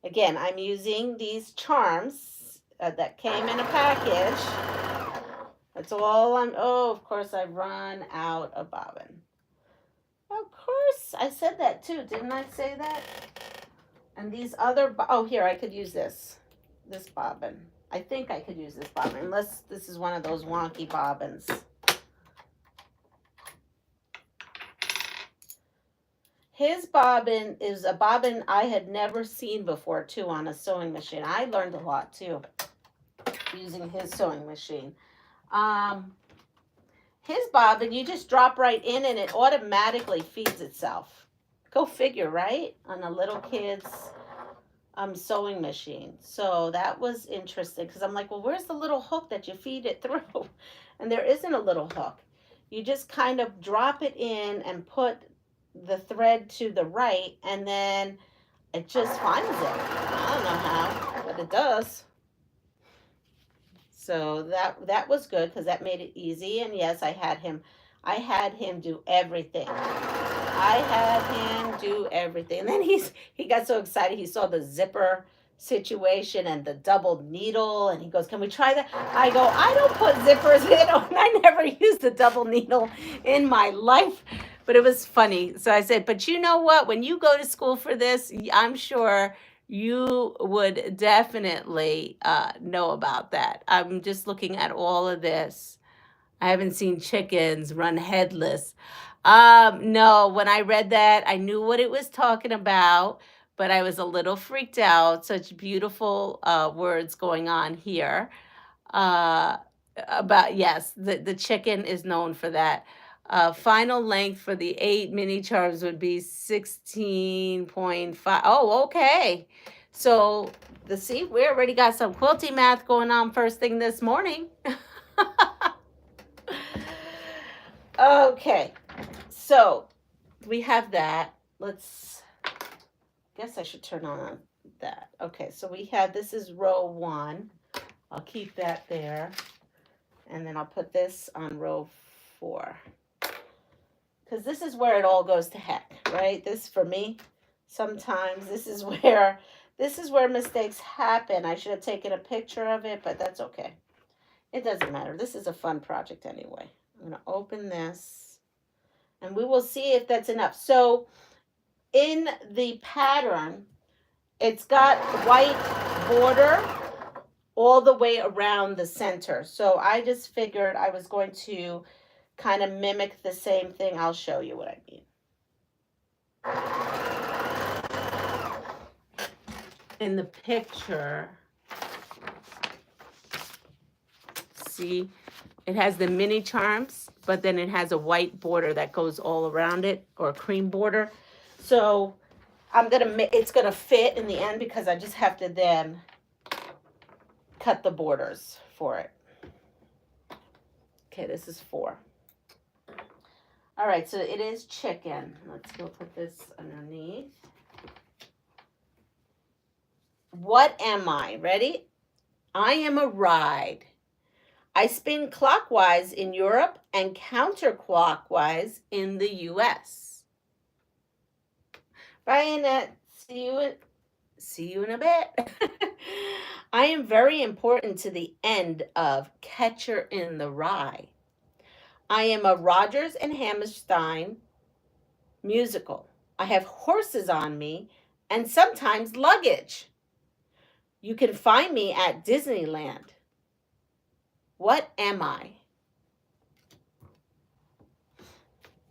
Speaker 1: Again, I'm using these charms that came in a package. That's all I'm. Oh, of course, I've run out of bobbin. Of course, I said that too. Didn't I say that? And these other. Oh, here, I could use this. This bobbin. I think I could use this bobbin, unless this is one of those wonky bobbins. His bobbin is a bobbin I had never seen before, too, on a sewing machine. I learned a lot, too, using his sewing machine. His bobbin, you just drop right in and it automatically feeds itself. Go figure, right? On a little kid's sewing machine. So that was interesting because I'm like, well, where's the little hook that you feed it through? And there isn't a little hook. You just kind of drop it in and put the thread to the right, and then it just finds it. I don't know how, but it does. So that was good because that made it easy. And yes, I had him do everything. I had him do everything. And then he got so excited. He saw the zipper situation and the double needle, and he goes, "Can we try that?" I go, "I don't put zippers in." I never used a double needle in my life. But it was funny. So I said, "But you know what? When you go to school for this, I'm sure you would definitely know about that." I'm just looking at all of this. I haven't seen chickens run headless. No, when I read that, I knew what it was talking about, but I was a little freaked out. Such beautiful words going on here. About, yes, the chicken is known for that. Final length for the 8 mini charms would be 16.5. Oh, okay. So see, we already got some quilting math going on first thing this morning. Okay, so we have that. Guess I should turn on that. Okay, so we have, this is row 1. I'll keep that there. And then I'll put this on row 4. Because this is where it all goes to heck, right? This, for me, sometimes this is where mistakes happen. I should have taken a picture of it, but that's okay. It doesn't matter. This is a fun project anyway. I'm going to open this, and we will see if that's enough. So in the pattern, it's got white border all the way around the center. So I just figured I was going to kind of mimic the same thing. I'll show you what I mean. In the picture, see, it has the mini charms, but then it has a white border that goes all around it, or a cream border. So it's gonna fit in the end because I just have to then cut the borders for it. Okay, this is 4. All right, so it is chicken. Let's go put this underneath. What am I? Ready? I am a ride. I spin clockwise in Europe and counterclockwise in the US. Bye, Annette. See you in a bit. I am very important to the end of Catcher in the Rye. I am a Rodgers and Hammerstein musical. I have horses on me and sometimes luggage. You can find me at Disneyland. What am I?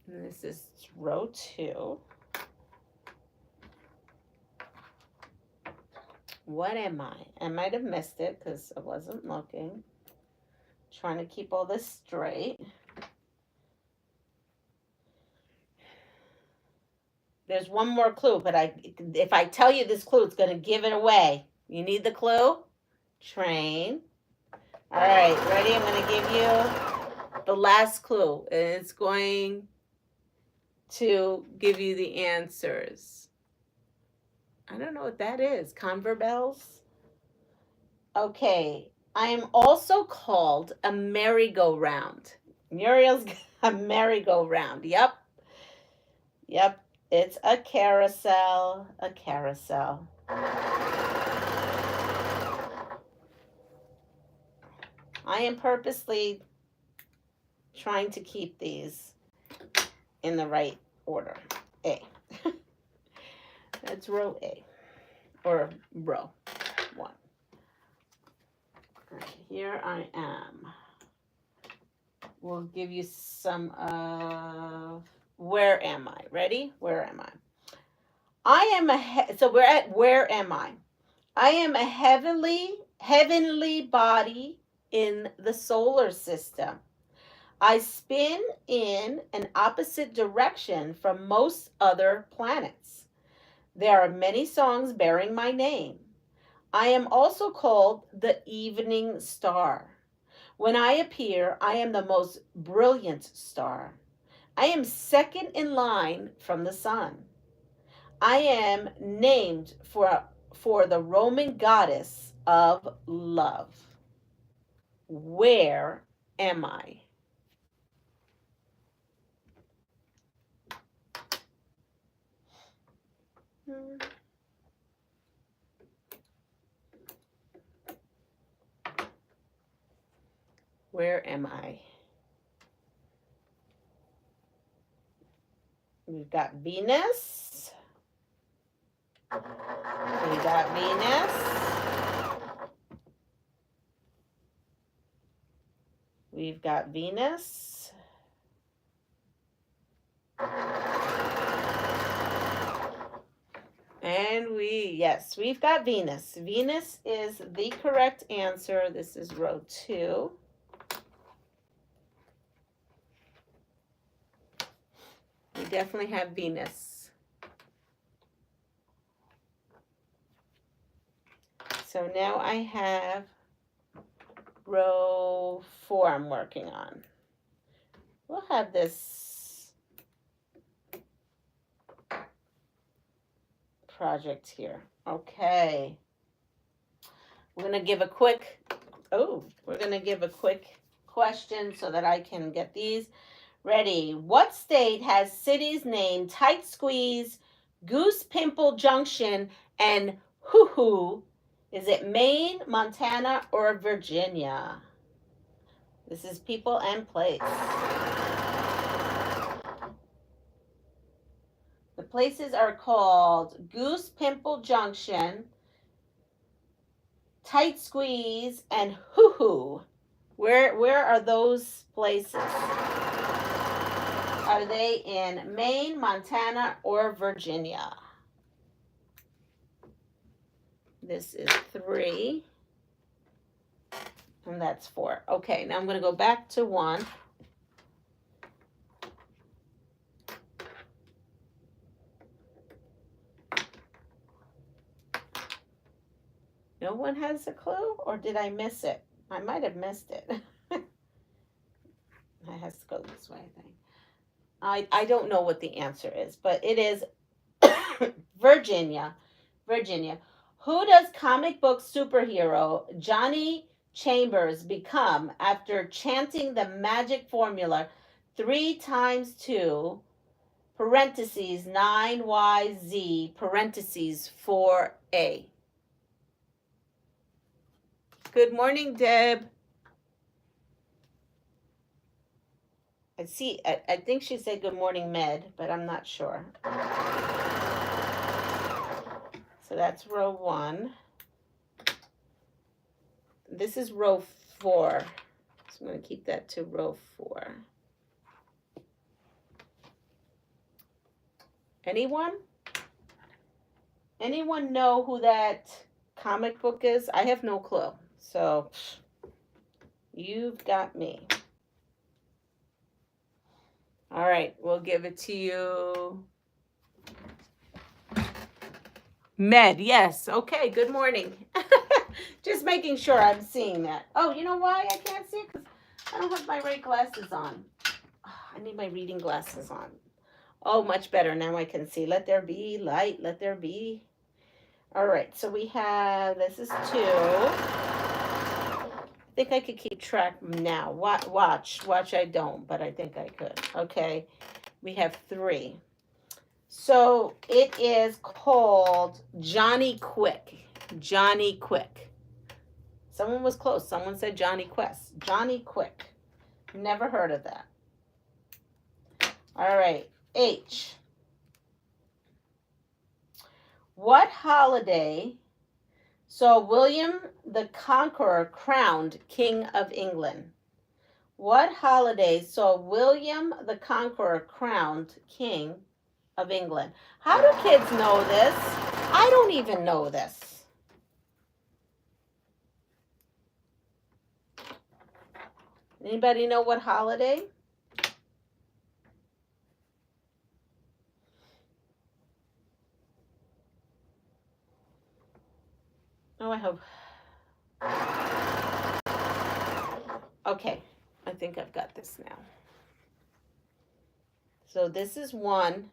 Speaker 1: And this is row 2. What am I? I might have missed it because I wasn't looking. Trying to keep all this straight. There's one more clue, but if I tell you this clue, it's going to give it away. You need the clue? Train. All right, ready? I'm going to give you the last clue. It's going to give you the answers. I don't know what that is. Conver bells? Okay. I am also called a merry-go-round. Muriel's got a merry-go-round. Yep. Yep. It's a carousel. A carousel. I am purposely trying to keep these in the right order. A. That's row A. Or row 1. Right, here I am. We'll give you some of where am I? Ready? Where am I? I am so we're at where am I? I am a heavenly body in the solar system. I spin in an opposite direction from most other planets. There are many songs bearing my name. I am also called the evening star. When I appear, I am the most brilliant star. I am second in line from the sun. I am named for the Roman goddess of love. Where am I? Where am I? We've got Venus. We got Venus. We've got Venus. And we've got Venus. Venus is the correct answer. This is row 2. We definitely have Venus. So now I have row 4 I'm working on. We'll have this project here. Okay. We're going to give a quick question so that I can get these. Ready. What state has cities named Tight Squeeze, Goose Pimple Junction, and Hoo Hoo? Is it Maine, Montana, or Virginia? This is people and place. The places are called Goose Pimple Junction, Tight Squeeze, and Hoo Hoo. Where are those places? Are they in Maine, Montana, or Virginia? This is 3. And that's 4. Okay, now I'm going to go back to 1. No one has a clue? Or did I miss it? I might have missed it. It has to go this way, I think. I don't know what the answer is, but it is Virginia. Virginia. Who does comic book superhero Johnny Chambers become after chanting the magic formula 3 times 2, parentheses, 9YZ, parentheses, 4A? Good morning, Deb. I think she said good morning, Med, but I'm not sure. So that's row 1. This is row 4. So I'm going to keep that to row 4. Anyone? Anyone know who that comic book is? I have no clue. So you've got me. All right, we'll give it to you. Med, yes. Okay, good morning. Just making sure I'm seeing that. Oh, you know why I can't see it? Because I don't have my right glasses on. Oh, I need my reading glasses on. Oh, much better. Now I can see. Let there be light. Let there be. All right, so we have, this is 2. I think I could keep track now. Watch, I don't, but I think I could. Okay, we have 3. So it is called Johnny Quick. Johnny Quick. Someone was close. Someone said Johnny Quest. Johnny Quick. Never heard of that. All right, H. What holiday saw William the Conqueror crowned King of England? What holiday saw William the Conqueror crowned King of England? How do kids know this? I don't even know this. Anybody know what holiday? Oh, I hope. Okay, I think I've got this now. So this is 1.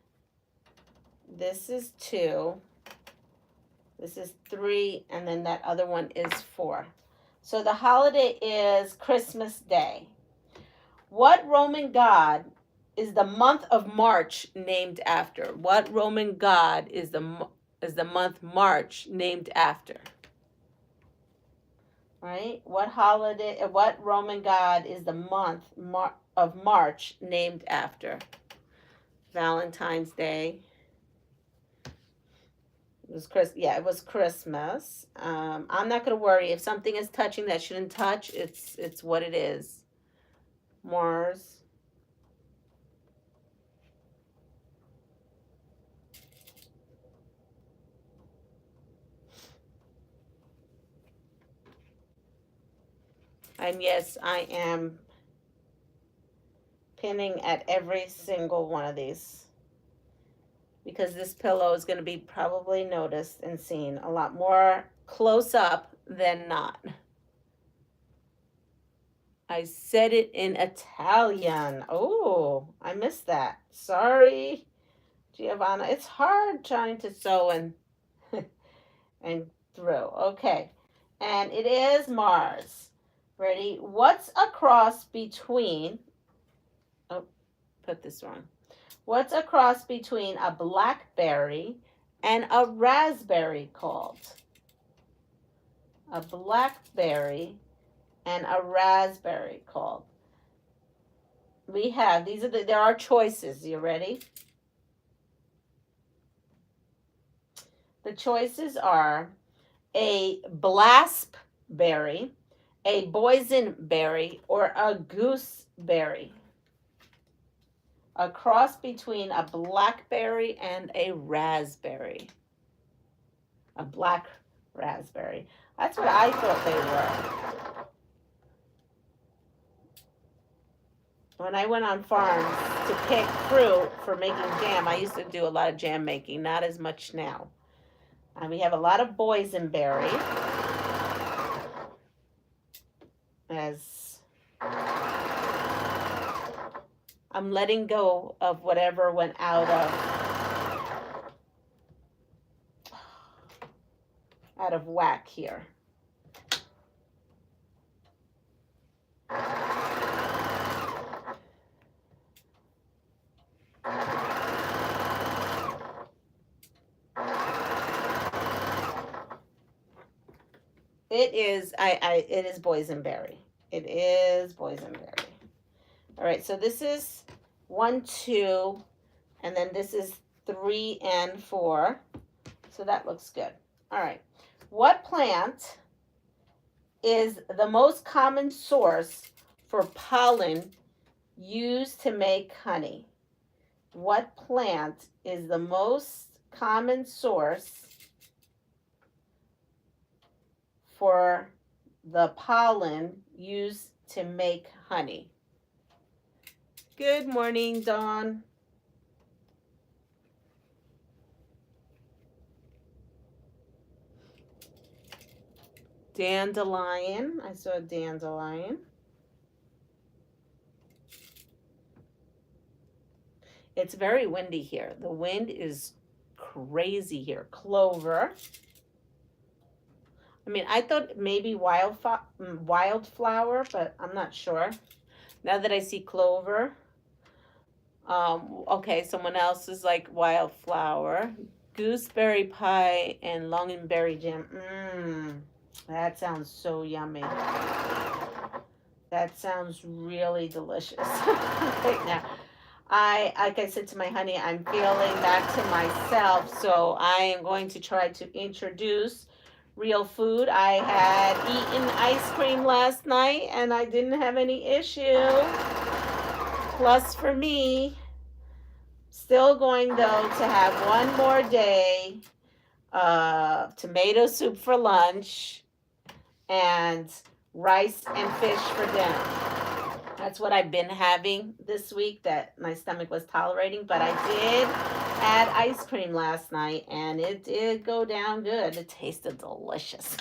Speaker 1: This is 2. This is 3, and then that other one is 4. So the holiday is Christmas Day. What Roman god is the month of March named after? What Roman god is the month March named after? Right? What Roman god is the month of March named after? Valentine's Day. It was it was Christmas. I'm not going to worry. If something is touching that shouldn't touch, it's what it is. Mars. And yes, I am pinning at every single one of these, because this pillow is going to be probably noticed and seen a lot more close up than not. I said it in Italian. Oh, I missed that. Sorry, Giovanna. It's hard trying to sew and and through. Okay, and it is Mars. Ready? What's a cross between, oh, put this wrong. What's a cross between a blackberry and a raspberry called? A blackberry and a raspberry called. We have, there are choices. You ready? The choices are a blaspberry, a boysenberry, or a gooseberry. A cross between a blackberry and a raspberry. A black raspberry. That's what I thought they were. When I went on farms to pick fruit for making jam, I used to do a lot of jam making, not as much now. We have a lot of boysenberry. As I'm letting go of whatever went out of whack here. It is, it is boysenberry. It is boysenberry. All right, so this is 1, 2, and then this is 3 and 4. So that looks good. All right. What plant is the most common source for pollen used to make honey? What plant is the most common source for the pollen used to make honey? Good morning, Dawn. Dandelion. I saw a dandelion. It's very windy here. The wind is crazy here. Clover. I mean, I thought maybe wildflower, but I'm not sure. Now that I see clover. Okay, someone else is like wildflower. Gooseberry pie and longanberry jam. That sounds so yummy. That sounds really delicious right now. Like I said to my honey, I'm feeling that to myself, so I am going to try to introduce real food. I had eaten ice cream last night and I didn't have any issue. Plus for me, still going though to have one more day of tomato soup for lunch and rice and fish for dinner. That's what I've been having this week that my stomach was tolerating, but I did add ice cream last night and it did go down good. It tasted delicious.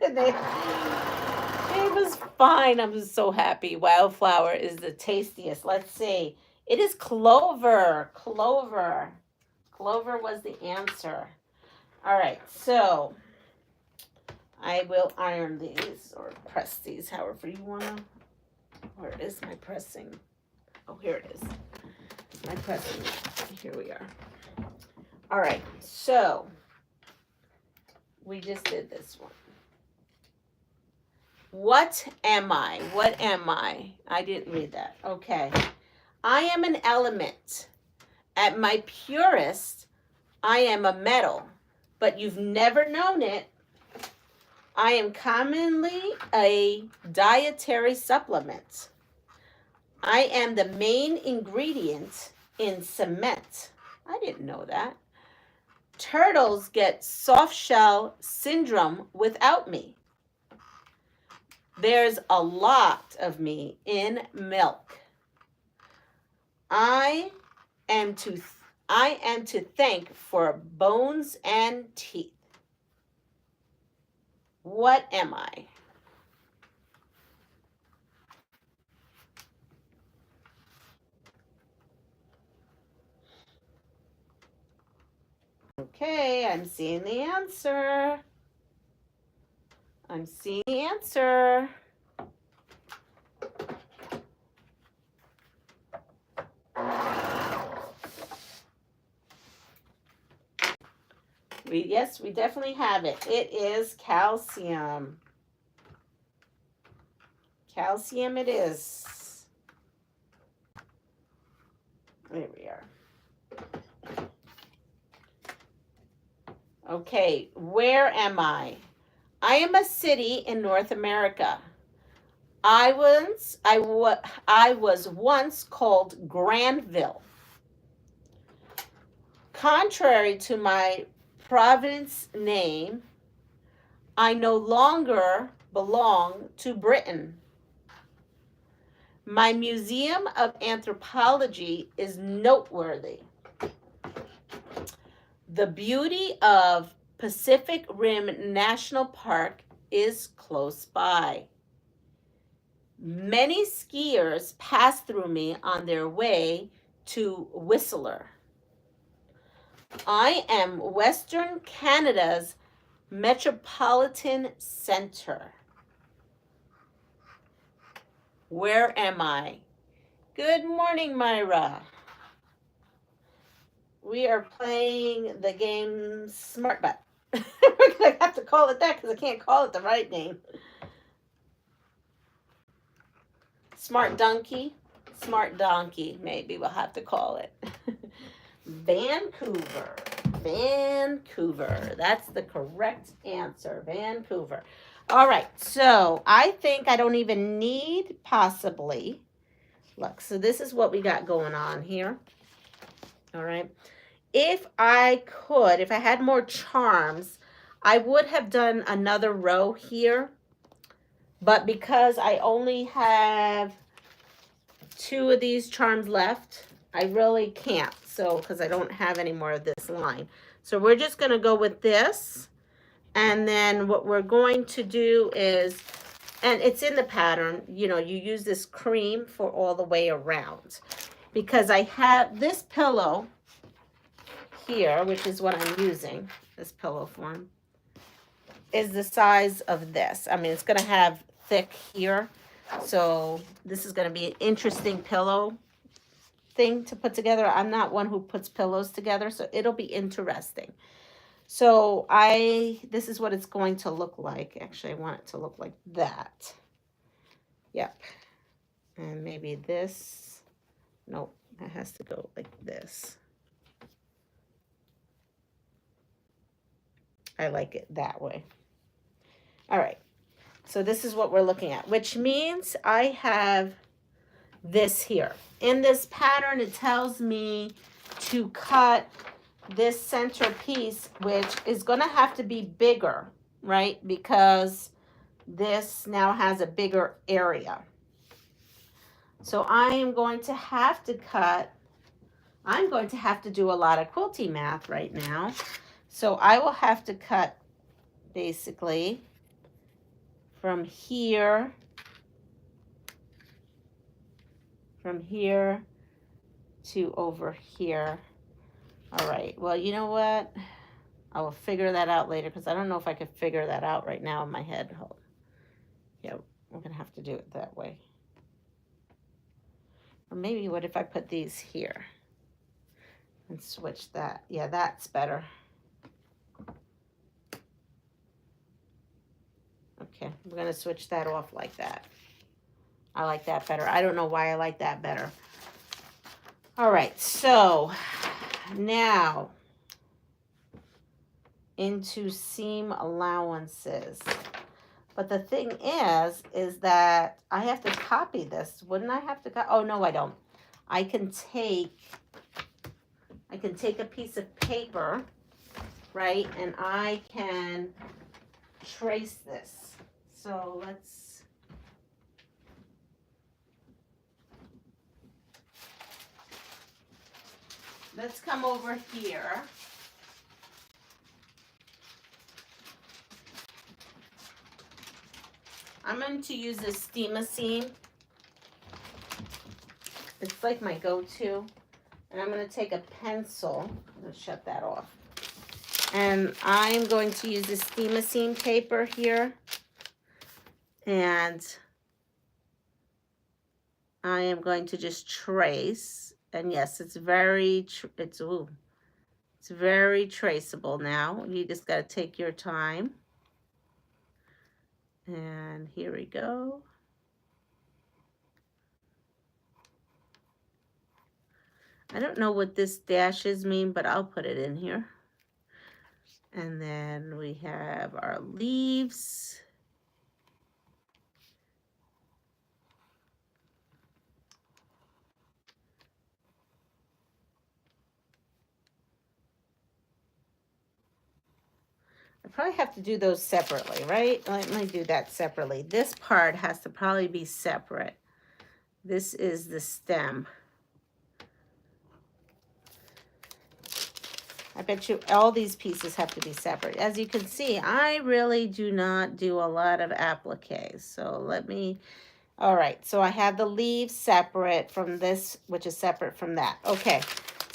Speaker 1: It was fine. I'm so happy. Wildflower is the tastiest. Let's see. It is clover. Clover. Clover was the answer. All right, so I will iron these or press these, however you want to. Where is my pressing? Oh, here it is. My pressing. Here we are. All right, so we just did this one. What am I? What am I? I didn't read that. Okay. I am an element. At my purest, I am a metal, but you've never known it. I am commonly a dietary supplement. I am the main ingredient in cement. I didn't know that. Turtles get soft shell syndrome without me. There's a lot of me in milk. I am to thank for bones and teeth. What am I? Okay, I'm seeing the answer. I'm seeing the answer. Yes, we definitely have it. It is calcium. Calcium it is. There we are. Okay, where am I? I am a city in North America. I was once called Granville. Contrary to my province name, I no longer belong to Britain. My Museum of Anthropology is noteworthy. The beauty of Pacific Rim National Park is close by. Many skiers pass through me on their way to Whistler. I am Western Canada's metropolitan center. Where am I? Good morning, Myra. We are playing the game Smart Butt. We're gonna have to call it that because I can't call it the right name. Smart donkey, maybe we'll have to call it. Vancouver, that's the correct answer, Vancouver. All right, so I think I don't even need possibly, look, so this is what we got going on here. All right, if I had more charms, I would have done another row here, but because I only have 2 of these charms left, I really can't. So, because I don't have any more of this line. So we're just going to go with this. And then what we're going to do is, and it's in the pattern, you know, you use this cream for all the way around. Because I have this pillow here, which is what I'm using, this pillow form, is the size of this. I mean, it's going to have thick here. So this is going to be an interesting pillow thing to put together. I'm not one who puts pillows together, so it'll be interesting. So this is what it's going to look like. Actually, I want it to look like that. Yep. And maybe this. Nope, it has to go like this. I like it that way. All right. So this is what we're looking at, which means I have this here. In this pattern, it tells me to cut this center piece, which is going to have to be bigger, right? Because this now has a bigger area. So I am going to have to cut, I'm going to have to do a lot of quilting math right now. So I will have to cut basically from here to over here. All right, well, you know what? I will figure that out later because I don't know if I could figure that out right now in my head. Yeah, we're gonna have to do it that way. Or maybe what if I put these here and switch that? Yeah, that's better. Okay, we're gonna switch that off like that. I like that better. I don't know why I like that better. All right, so now into seam allowances. But the thing is that I have to copy this. Wouldn't I have to oh, no, I don't. I can take a piece of paper, right? And I can trace this. So let's come over here. I'm going to use this steam seam. It's like my go-to. And I'm going to take a pencil. I'm going to shut that off. And I'm going to use this steam seam paper here. And I am going to just trace. And yes, it's very traceable now. You just got to take your time. And here we go. I don't know what this dashes mean, but I'll put it in here. And then we have our leaves. I probably have to do those separately, right? Let me do that separately. This part has to probably be separate. This is the stem. I bet you all these pieces have to be separate. As you can see, I really do not do a lot of appliques. So let me, all right. So I have the leaves separate from this, which is separate from that. Okay.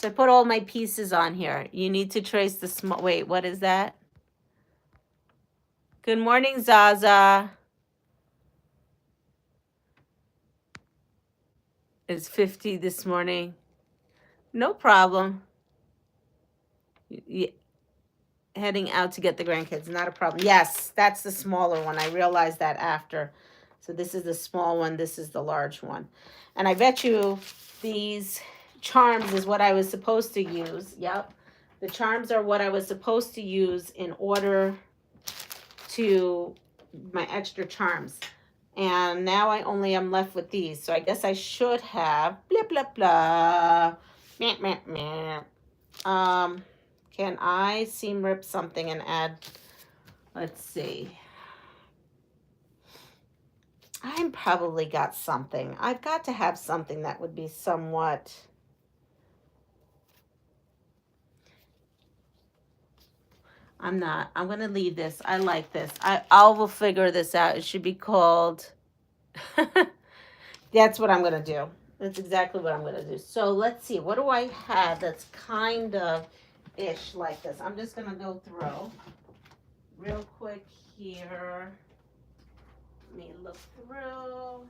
Speaker 1: So I put all my pieces on here. You need to trace the small, wait, what is that? Good morning, Zaza. It's 50 this morning. No problem. Yeah. heading out to get the grandkids. Not a problem. Yes, that's the smaller one. I realized that after. So this is the small one. This is the large one. And I bet you these charms is what I was supposed to use. Yep. The charms are what I was supposed to use in order to my extra charms. And now I only am left with these. So I guess I should have blah, blah, blah. Meh, meh, meh. Can I seam rip something and add, let's see. I probably got something. I've got to have something that would be somewhat. I'm not. I'm going to leave this. I like this. I will figure this out. It should be called. That's what I'm going to do. That's exactly what I'm going to do. So let's see. What do I have that's kind of ish like this? I'm just going to go through real quick here. Let me look through.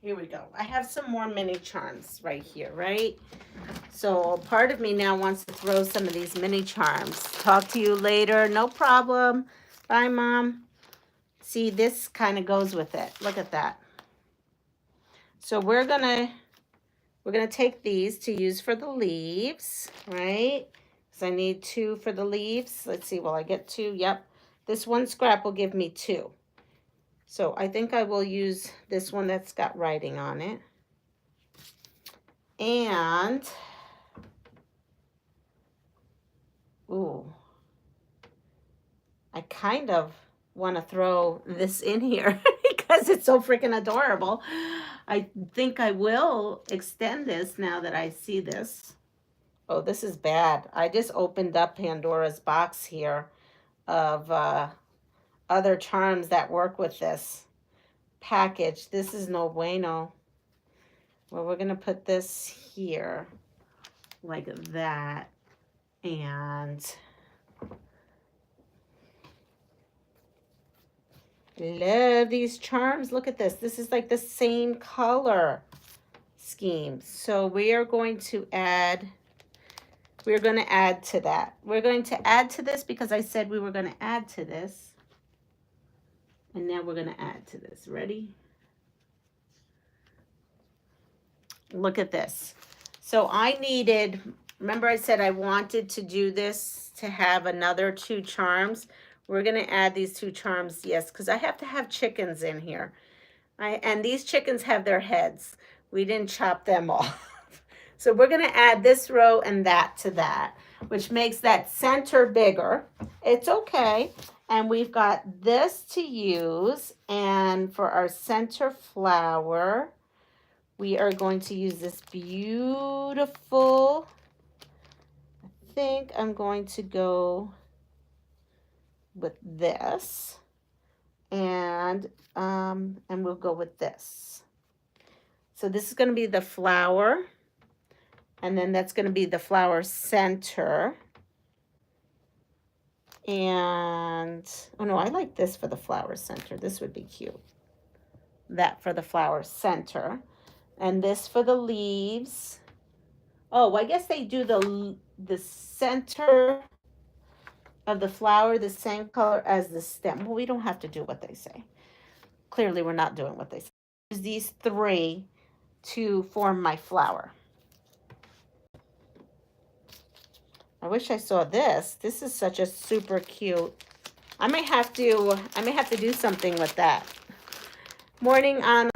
Speaker 1: Here we go. I have some more mini charms right here, right? So part of me now wants to throw some of these mini charms. Talk to you later. No problem. Bye, Mom. See, this kind of goes with it. Look at that. So we're gonna take these to use for the leaves, right? Because I need 2 for the leaves. Let's see, will I get 2? Yep. This one scrap will give me 2. So I think I will use this one that's got writing on it. And, ooh, I kind of want to throw this in here because it's so freaking adorable. I think I will extend this now that I see this. Oh, this is bad. I just opened up Pandora's box here of other charms that work with this package. This is no bueno. Well, we're going to put this here like that. And love these charms. Look at this. This is like the same color scheme. So we are going to add, we're going to add to that. We're going to add to this because I said we were going to add to this. And now we're going to add to this. Ready? Look at this. So I needed, remember I said I wanted to do this to have another 2 charms. We're going to add these 2 charms, yes, because I have to have chickens in here. And these chickens have their heads. We didn't chop them off. So we're going to add this row and that to that, which makes that center bigger. It's okay. And we've got this to use. And for our center flower, we are going to use this beautiful, I think I'm going to go with this. And we'll go with this. So this is going to be the flower. And then that's going to be the flower center. And, oh no, I like this for the flower center. This would be cute. That for the flower center. And this for the leaves. Oh, I guess they do the center of the flower the same color as the stem. Well, we don't have to do what they say. Clearly, we're not doing what they say. Use these 3 to form my flower. I wish I saw this. This is such a super cute. I may have to do something with that. Morning, Anna.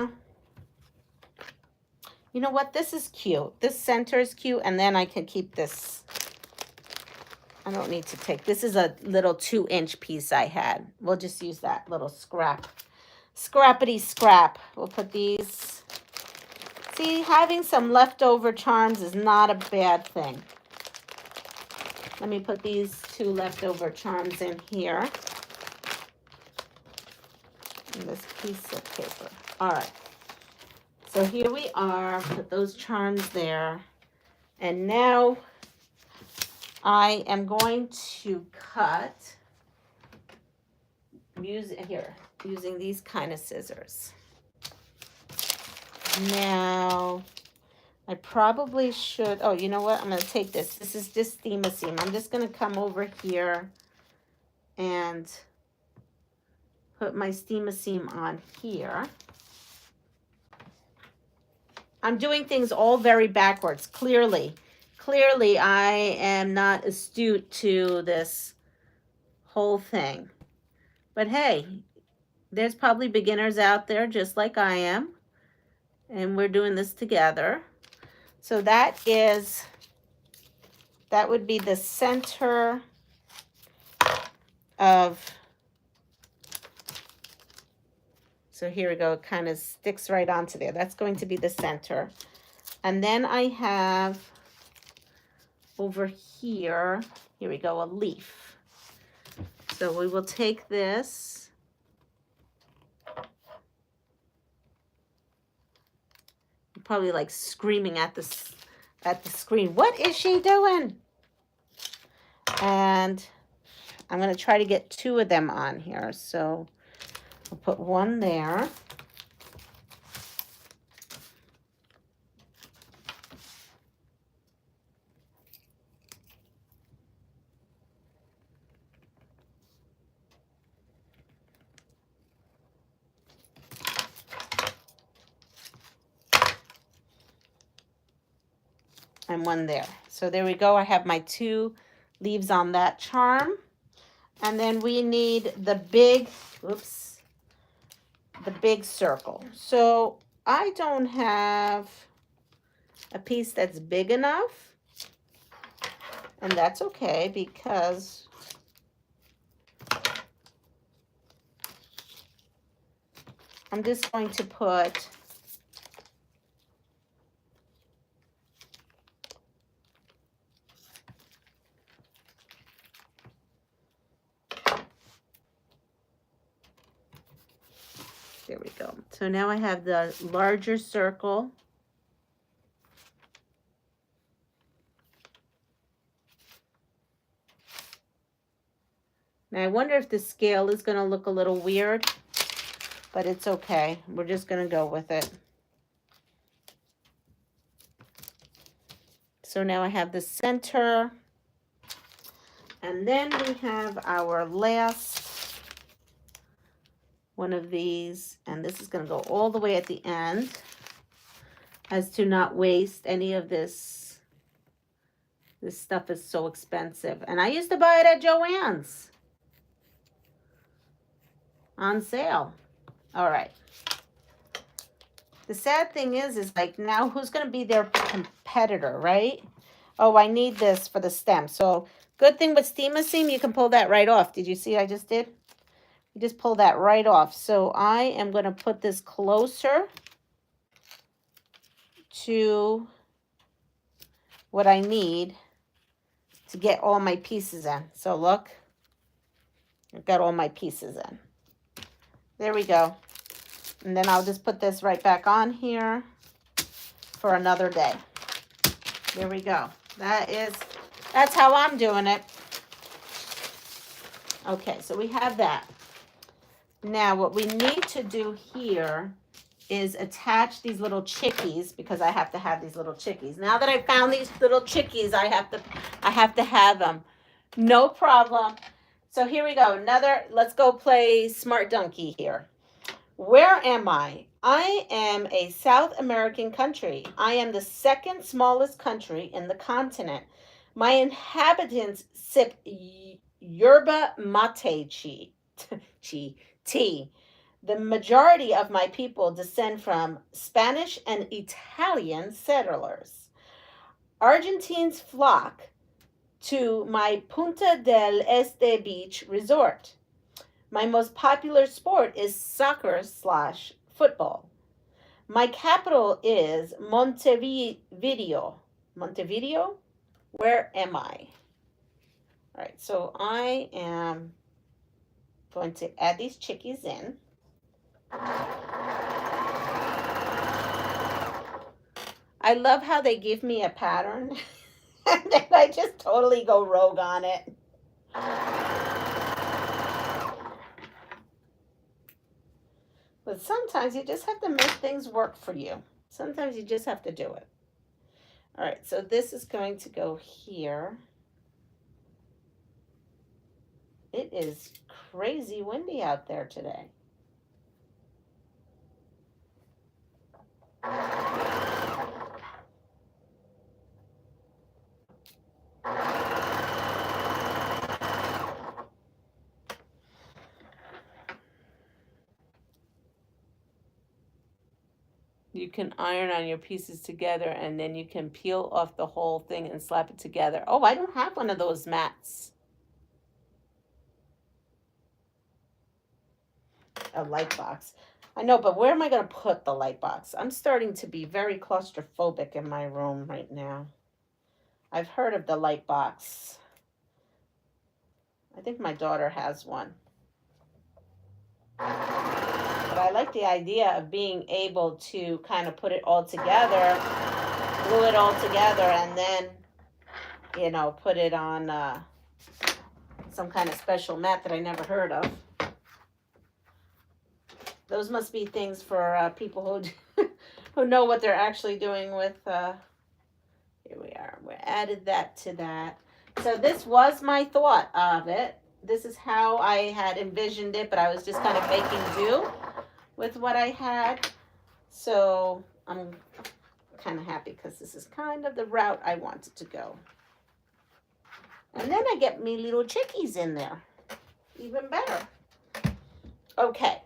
Speaker 1: You know what? This is cute. This center is cute, and then I can keep this. I don't need to take. This is a little 2-inch piece I had. We'll just use that little scrap. Scrappity scrap. We'll put these. See, having some leftover charms is not a bad thing. Let me put these 2 leftover charms in here. And this piece of paper. All right. So here we are. Put those charms there. And now I am going to cut using these kind of scissors. Now, I probably should, oh, you know what? I'm going to take this. This is just steam-a seam. I'm just going to come over here and put my steam-a seam on here. I'm doing things all very backwards, clearly. Clearly, I am not astute to this whole thing. But hey, there's probably beginners out there just like I am. And we're doing this together. So that would be the center of, so here we go, it kind of sticks right onto there. That's going to be the center. And then I have over here we go, a leaf. So we will take this, you're probably like screaming at the screen, what is she doing? And I'm going to try to get 2 of them on here. So I'll put one there. And one there. So there we go. I have my 2 leaves on that charm. And then we need the big, oops, the big circle. So I don't have a piece that's big enough. And that's okay because I'm just going to put there we go. So now I have the larger circle. Now I wonder if the scale is going to look a little weird, but it's okay. We're just going to go with it. So now I have the center. And then we have our last one of these, and this is going to go all the way at the end as to not waste any of this. This stuff is so expensive, and I used to buy it at Joann's on sale. All right. The sad thing is like now who's going to be their competitor, right? Oh, I need this for the stem. So good thing with steam-a seam, you can pull that right off. Did you see I just did? You just pull that right off. So I am going to put this closer to what I need to get all my pieces in. So look, I've got all my pieces in. There we go. And then I'll just put this right back on here for another day. There we go. That's how I'm doing it. Okay, so we have that. Now what we need to do here is attach these little chickies because I have to have these little chickies. Now that I found these little chickies, I have to have them. No problem. So here we go. Let's go play Smart Donkey here. Where am I? I am a South American country. I am the 2nd smallest country in the continent. My inhabitants sip yerba mate tea. The majority of my people descend from Spanish and Italian settlers. Argentines flock to my Punta del Este beach resort. My most popular sport is soccer/football. My capital is Montevideo. Montevideo? Where am I? All right, so I am going to add these chickies in. I love how they give me a pattern and then I just totally go rogue on it. But sometimes you just have to make things work for you. Sometimes you just have to do it. All right, so this is going to go here. It is crazy windy out there today. You can iron on your pieces together and then you can peel off the whole thing and slap it together. Oh, I don't have one of those mats. A light box. I know, but where am I going to put the light box? I'm starting to be very claustrophobic in my room right now. I've heard of the light box. I think my daughter has one. But I like the idea of being able to kind of put it all together, glue it all together, and then, you know, put it on some kind of special mat that I never heard of. Those must be things for people who know what they're actually doing with, here we are. We added that to that. So this was my thought of it. This is how I had envisioned it, but I was just kind of making do with what I had. So I'm kind of happy because this is kind of the route I wanted to go. And then I get me little chickies in there. Even better. Okay.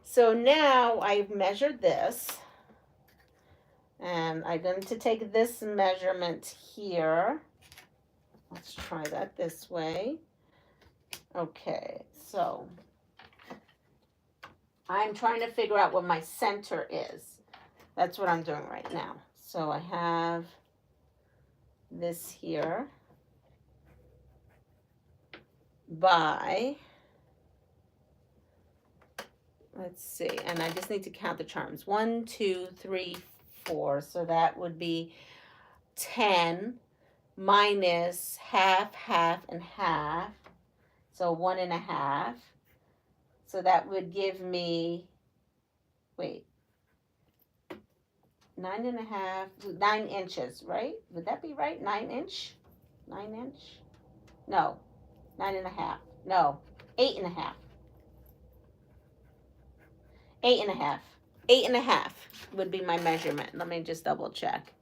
Speaker 1: So now I've measured this. And I'm going to take this measurement here. Let's try that this way. Okay, so I'm trying to figure out what my center is. That's what I'm doing right now. So I have this here by, let's see, and I just need to count the charms. 1, 2, 3, 4. So that would be 10 minus half, half, and half. So 1.5. So that would give me, wait, 9.5, 9 inches, right? Would that be right? 9 inch? 9 inch? No, 9.5. No, 8.5. 8.5. 8.5 would be my measurement. Let me just double check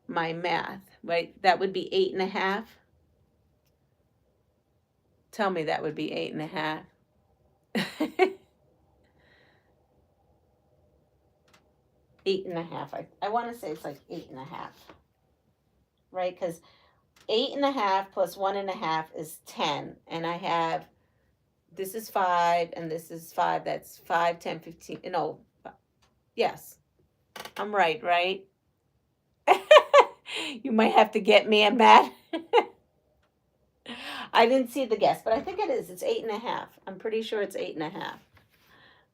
Speaker 1: my math, right? That would be 8.5. Tell me that would be 8.5. 8.5. I want to say it's like 8.5, right? Because 8.5 plus 1.5 is 10, and I have, this is 5 and this is 5. That's 5, 10, 15. No, yes, I'm right, right? You might have to get me a mat. I didn't see the guess, but I think it is. It's 8.5. I'm pretty sure it's 8.5.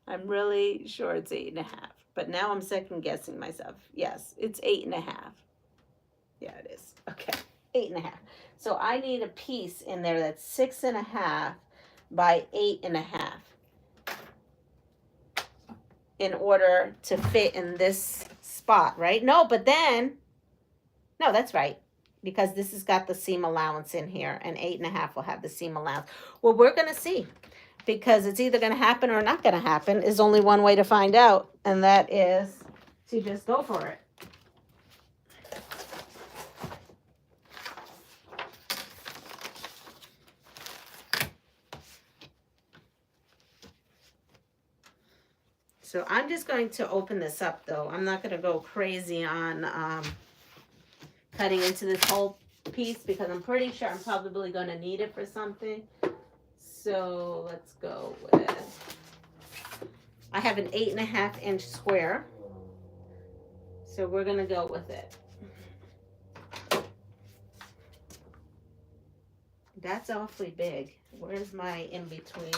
Speaker 1: I'm really sure it's 8.5. But now I'm second guessing myself. Yes, it's 8.5. Yeah, it is. Okay, 8.5. So I need a piece in there that's 6.5 by 8.5 in order to fit in this spot, right? No, but then, no, that's right. Because this has got the seam allowance in here, and 8.5 will have the seam allowance. Well, we're going to see, because it's either going to happen or not going to happen. Is only one way to find out, and that is to just go for it. So I'm just going to open this up, though. I'm not going to go crazy on cutting into this whole piece because I'm pretty sure I'm probably going to need it for something. So let's go with, I have an 8.5 inch square. So we're going to go with it. That's awfully big. Where's my in between?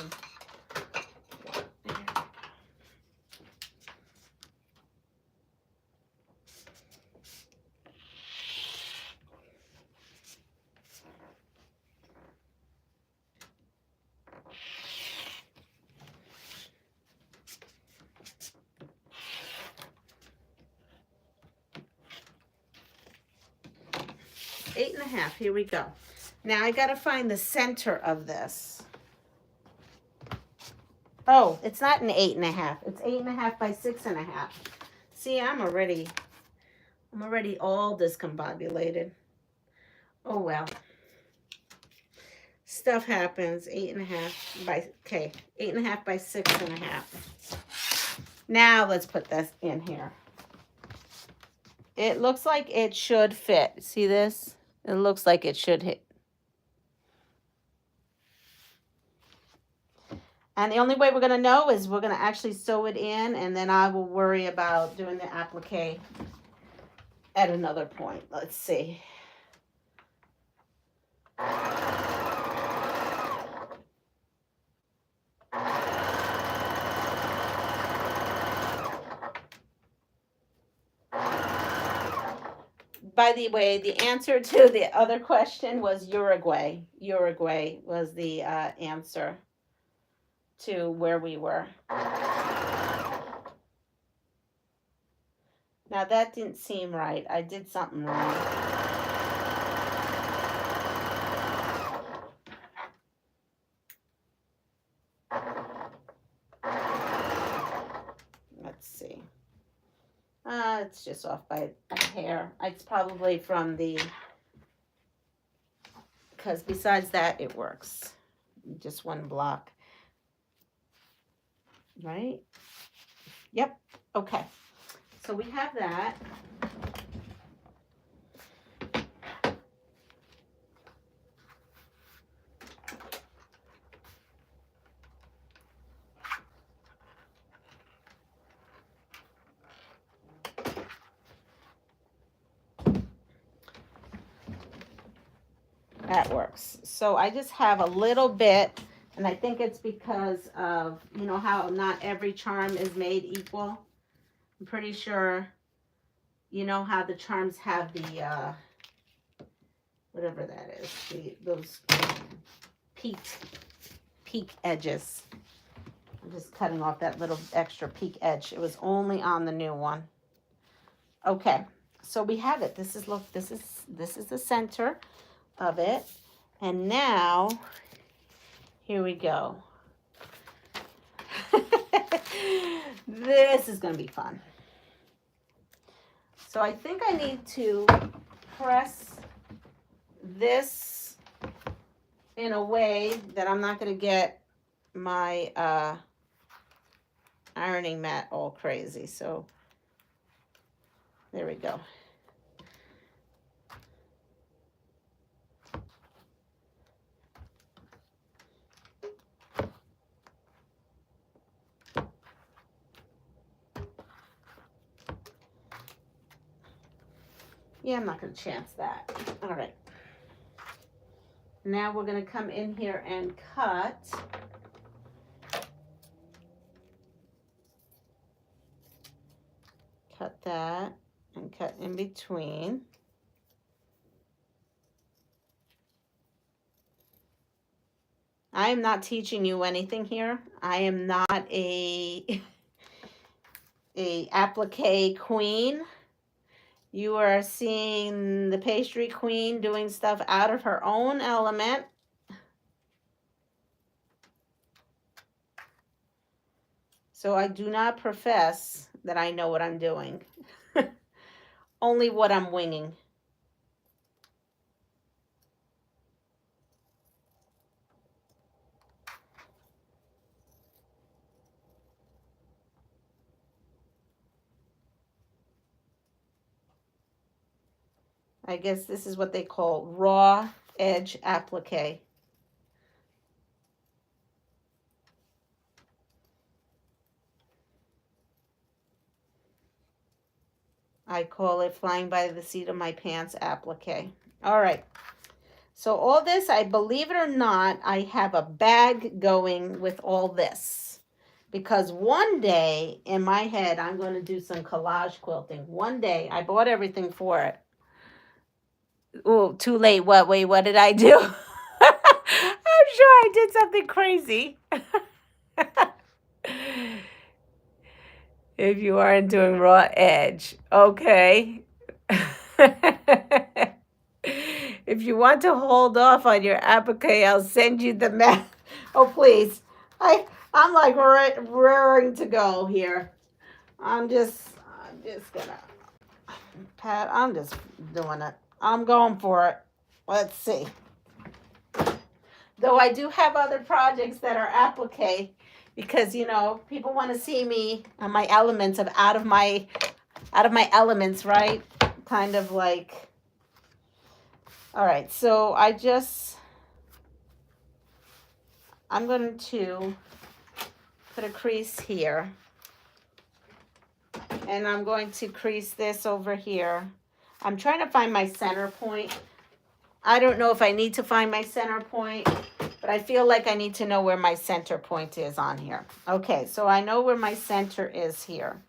Speaker 1: 8.5. Here we go. Now I got to find the center of this. Oh, it's not an 8.5. It's 8.5 by 6.5. See, I'm already all discombobulated. Oh well. Stuff happens. 8.5 by 8.5 by 6.5. Now let's put this in here. It looks like it should fit. See this? It looks like it should hit. And the only way we're going to know is we're going to actually sew it in, and then I will worry about doing the applique at another point. Let's see. By the way, the answer to the other question was Uruguay. Uruguay was the answer to where we were. Now that didn't seem right. I did something wrong. Let's see. It's just off by a hair. It's probably from the, because besides that, it works. Just one block. Right? Yep. Okay. So we have that. That works. So I just have a little bit, and I think it's because of, you know, how not every charm is made equal. I'm pretty sure, you know how the charms have the, whatever that is, those peak edges. I'm just cutting off that little extra peak edge. It was only on the new one. Okay, so we have it. This is, look, this is the center of it. And now, here we go. This is going to be fun. So I think I need to press this in a way that I'm not going to get my ironing mat all crazy. So there we go. Yeah, I'm not going to chance that. All right. Now we're going to come in here and cut. Cut that and cut in between. I am not teaching you anything here. I am not a applique queen. You are seeing the pastry queen doing stuff out of her own element. So I do not profess that I know what I'm doing. Only what I'm winging. I guess this is what they call raw edge applique. I call it flying by the seat of my pants applique. All right. So all this, I believe it or not, I have a bag going with all this. Because one day in my head, I'm going to do some collage quilting. One day, I bought everything for it. Oh, too late. What? Wait, what did I do? I'm sure I did something crazy. If you aren't doing raw edge. Okay. If you want to hold off on your applique, I'll send you the map. Oh, please. I'm like raring to go here. I'm just gonna, Pat, I'm just doing it. I'm going for it. Let's see. Though I do have other projects that are applique because, you know, people want to see me on my elements of out of my elements, right? Kind of like, all right, so I'm going to put a crease here. And I'm going to crease this over here. I'm trying to find my center point. I don't know if I need to find my center point, but I feel like I need to know where my center point is on here. Okay, so I know where my center is here.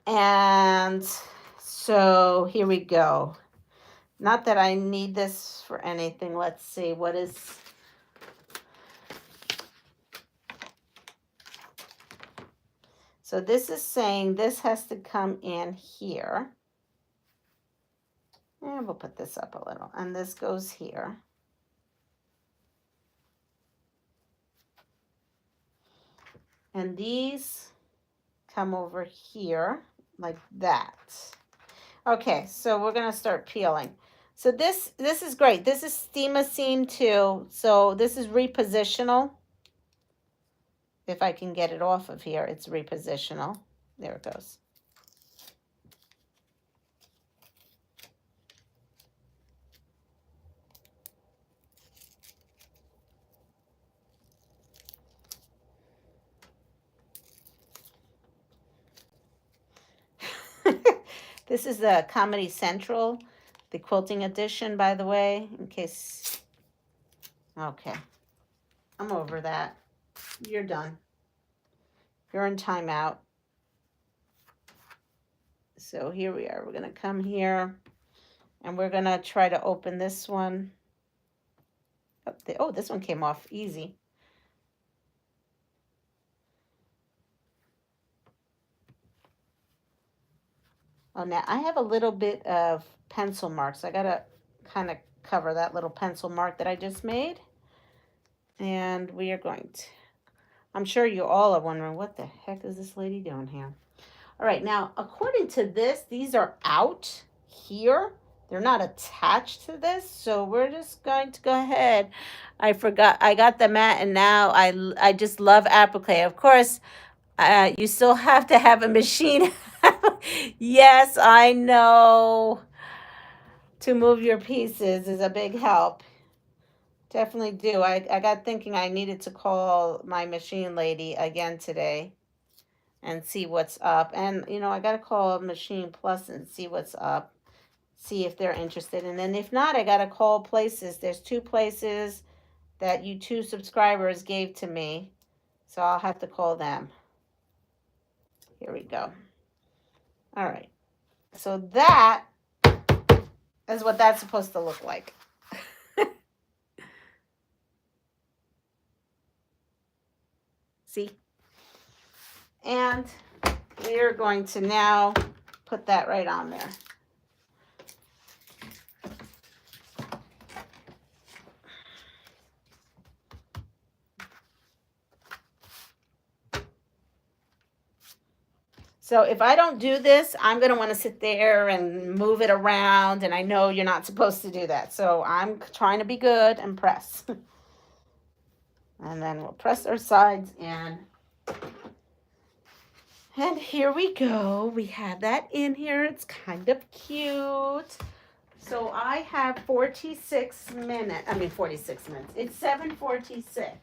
Speaker 1: And so here we go. Not that I need this for anything. Let's see, what is... So this is saying this has to come in here. And we'll put this up a little. And this goes here. And these come over here like that. Okay, so we're going to start peeling. So this is great. This is Steamer Seam 2. So this is repositional. If I can get it off of here, it's repositional. There it goes. This is the Comedy Central, the quilting edition, by the way, in case. Okay. I'm over that. You're done. You're in timeout. So here we are. We're going to come here and we're going to try to open this one. Oh, this one came off easy. Oh, now I have a little bit of pencil marks. I got to kind of cover that little pencil mark that I just made. And we are going to, I'm sure you all are wondering, what the heck is this lady doing here? All right, now, according to this, these are out here. They're not attached to this, so we're just going to go ahead. I forgot, I got the mat, and now I just love applique. Of course, you still have to have a machine. Yes, I know. To move your pieces is a big help. Definitely do. I got thinking I needed to call my machine lady again today and see what's up. And, you know, I got to call Machine Plus and see what's up, see if they're interested. And then if not, I got to call places. There's 2 places that you 2 subscribers gave to me, so I'll have to call them. Here we go. All right. So that is what that's supposed to look like. See? And we're going to now put that right on there. So if I don't do this, I'm going to want to sit there and move it around, and I know you're not supposed to do that. So I'm trying to be good and press. And then we'll press our sides in. And here we go. We have that in here. It's kind of cute. So I have 46 minutes. I mean, 46 minutes. It's 7:46.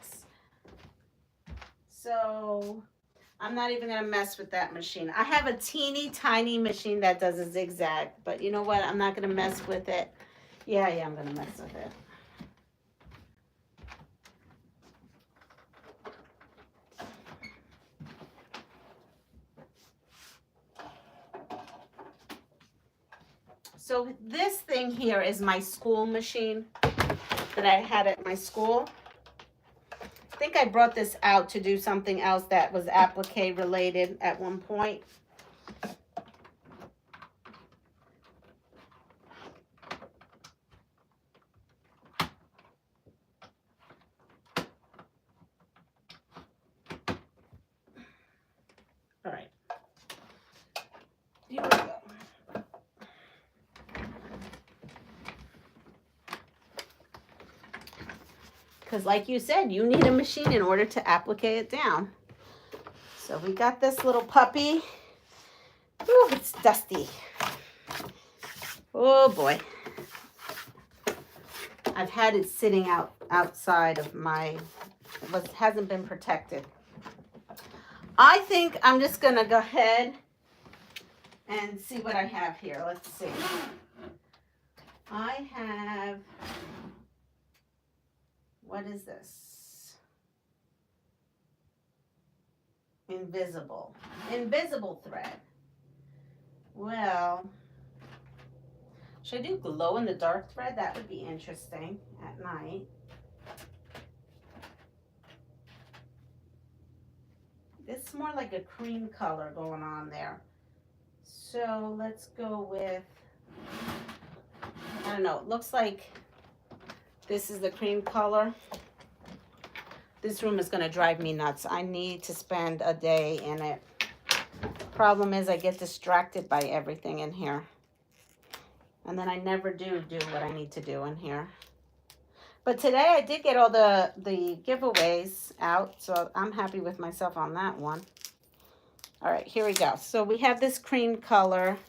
Speaker 1: So I'm not even going to mess with that machine. I have a teeny tiny machine that does a zigzag. But you know what? I'm not going to mess with it. Yeah, I'm going to mess with it. So this thing here is my school machine that I had at my school. I think I brought this out to do something else that was applique related at one point. Because like you said, you need a machine in order to applique it down. So we got this little puppy. Ooh, it's dusty. Oh boy. I've had it sitting outside of my, hasn't been protected. I think I'm just gonna go ahead and see what I have here. Let's see. I have, what is this? Invisible thread. Well, should I do glow in the dark thread? That would be interesting at night. It's more like a cream color going on there. So let's go with, I don't know, it looks like this is the cream color. This room is going to drive me nuts. I need to spend a day in it. Problem is I get distracted by everything in here. And then I never do what I need to do in here. But today I did get all the giveaways out, so I'm happy with myself on that one. All right, here we go. So we have this cream color,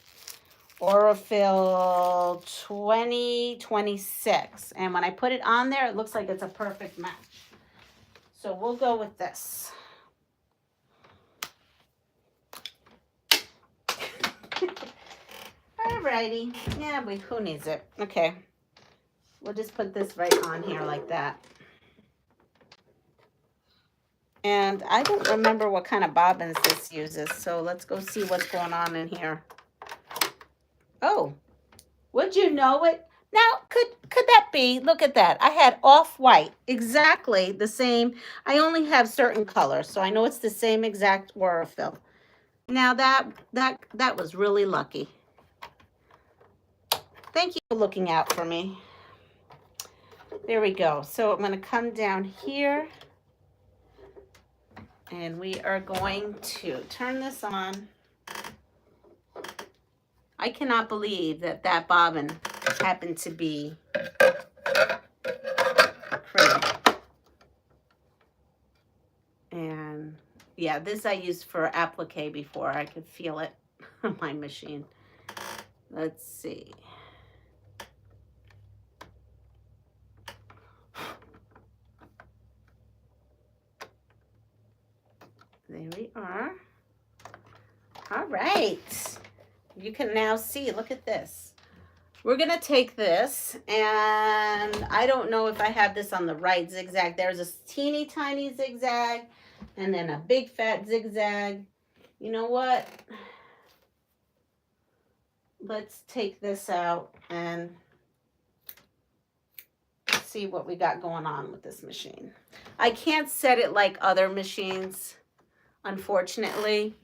Speaker 1: Affilate 2026. And when I put it on there, it looks like it's a perfect match. So we'll go with this. Alrighty. Yeah, but who needs it? Okay. We'll just put this right on here like that. And I don't remember what kind of bobbins this uses, so let's go see what's going on in here. Oh, would you know it? Now, could that be? Look at that. I had off-white, exactly the same. I only have certain colors, so I know it's the same exact Affilate. Now, that was really lucky. Thank you for looking out for me. There we go. So I'm going to come down here. And we are going to turn this on. I cannot believe that bobbin happened to be cream. And yeah, this I used for applique before. I could feel it on my machine. Let's see. There we are. All right. You can now see, look at this. We're going to take this, and I don't know if I have this on the right zigzag. There's a teeny tiny zigzag, and then a big fat zigzag. You know what? Let's take this out and see what we got going on with this machine. I can't set it like other machines, unfortunately.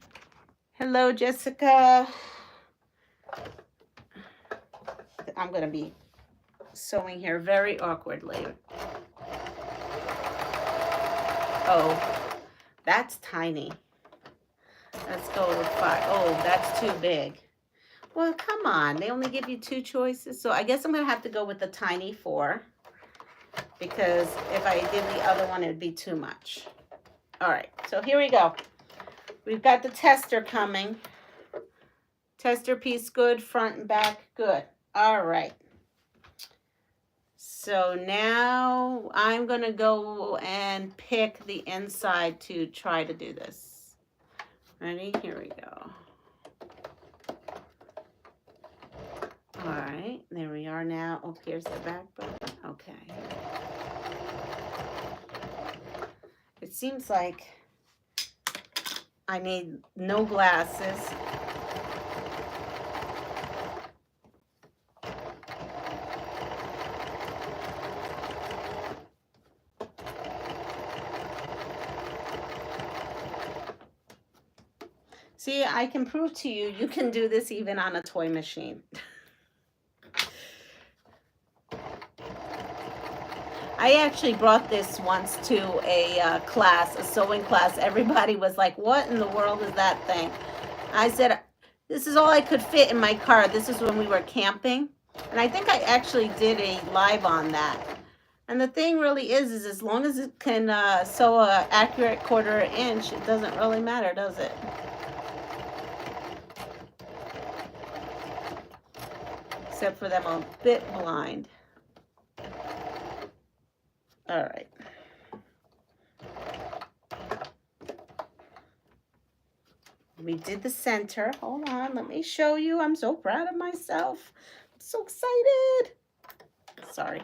Speaker 1: Hello, Jessica. I'm going to be sewing here very awkwardly. Oh, that's tiny. Let's go with 5. Oh, that's too big. Well, come on. They only give you 2 choices. So I guess I'm going to have to go with the tiny 4. Because if I did the other one, it would be too much. All right. So here we go. We've got the tester coming. Tester piece good. Front and back good. All right. So now I'm going to go and pick the inside to try to do this. Ready? Here we go. All right. There we are now. Oh, here's the back button. Okay. It seems like I need no glasses. See, I can prove to you, you can do this even on a toy machine. I actually brought this once to a class, a sewing class. Everybody was like, what in the world is that thing? I said, this is all I could fit in my car. This is when we were camping. And I think I actually did a live on that. And the thing really is as long as it can sew a accurate 1/4 inch, it doesn't really matter, does it? Except for them a bit blind. All right. We did the center. Hold on, let me show you. I'm so proud of myself. I'm so excited. Sorry.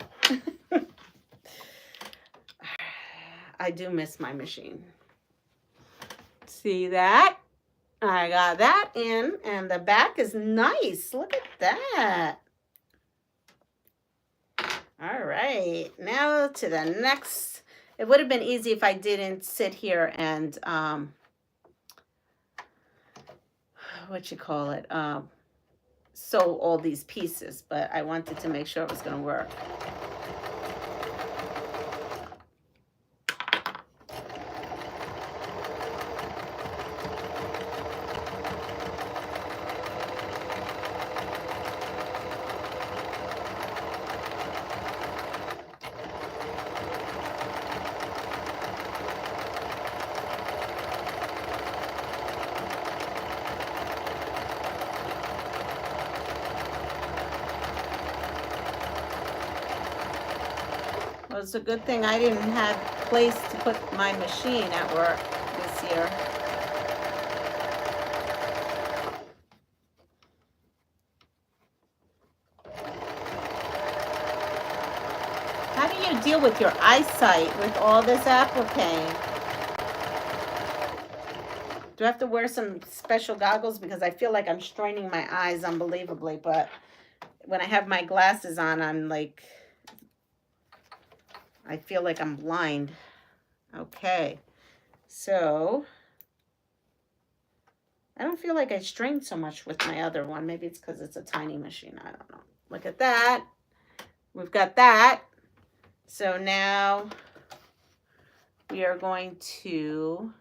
Speaker 1: I do miss my machine. See that? I got that in, and the back is nice. Look at that. All right, now to the next. It would have been easy if I didn't sit here and what you call it, sew all these pieces, but I wanted to make sure it was going to work. Well, it's a good thing I didn't have a place to put my machine at work this year. How do you deal with your eyesight with all this applique? Do I have to wear some special goggles? Because I feel like I'm straining my eyes unbelievably, but when I have my glasses on, I'm like, I feel like I'm blind. Okay, so I don't feel like I strained so much with my other one. Maybe it's because it's a tiny machine. I don't know. Look at that. We've got that. So now we are going to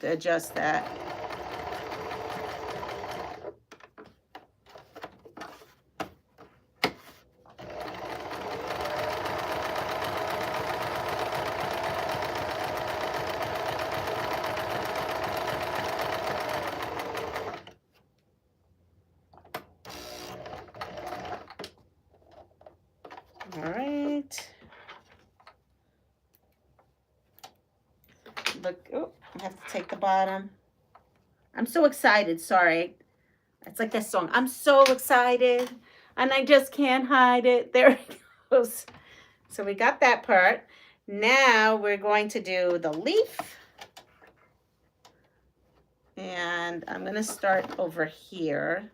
Speaker 1: adjust that. All right. Look, oh, I have to take the bottom. I'm so excited, sorry. It's like that song. I'm so excited and I just can't hide it. There it goes. So we got that part. Now we're going to do the leaf. And I'm going to start over here.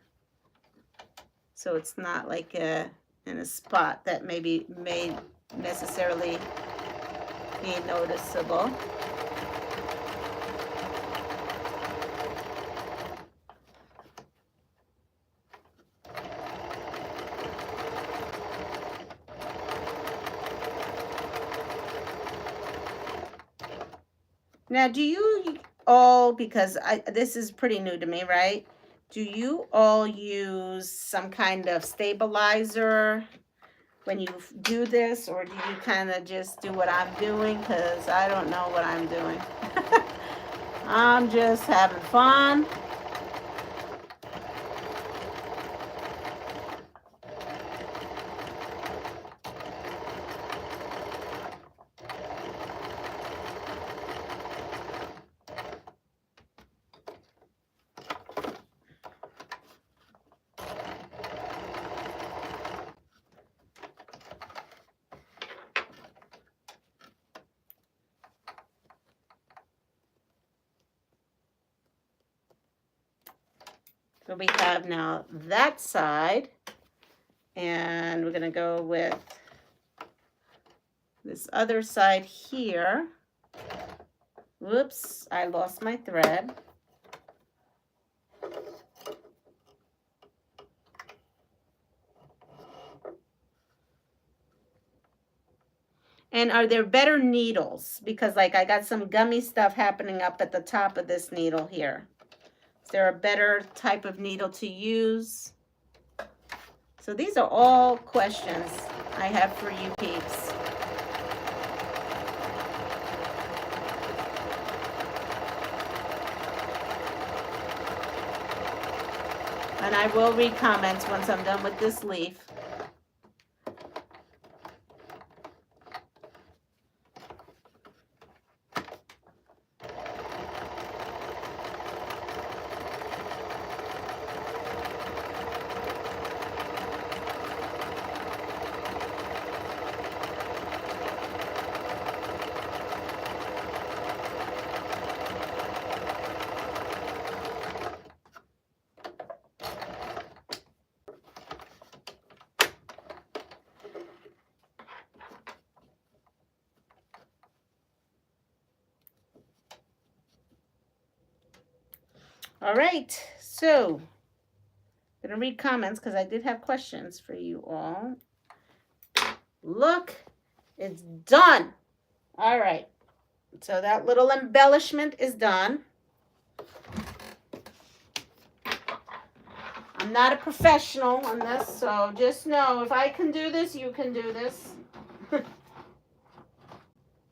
Speaker 1: So it's not like in a spot that maybe may necessarily be noticeable. Now, do you all, because this is pretty new to me, right? Do you all use some kind of stabilizer when you do this, or do you kind of just do what I'm doing? Because I don't know what I'm doing. I'm just having fun. So we have now that side, and we're going to go with this other side here. Whoops, I lost my thread. And are there better needles? Because like I got some gummy stuff happening up at the top of this needle here. Is there a better type of needle to use? So these are all questions I have for you peeps. And I will read comments once I'm done with this leaf. All right, so I'm going to read comments because I did have questions for you all. Look, it's done. All right, so that little embellishment is done. I'm not a professional on this, so just know if I can do this, you can do this.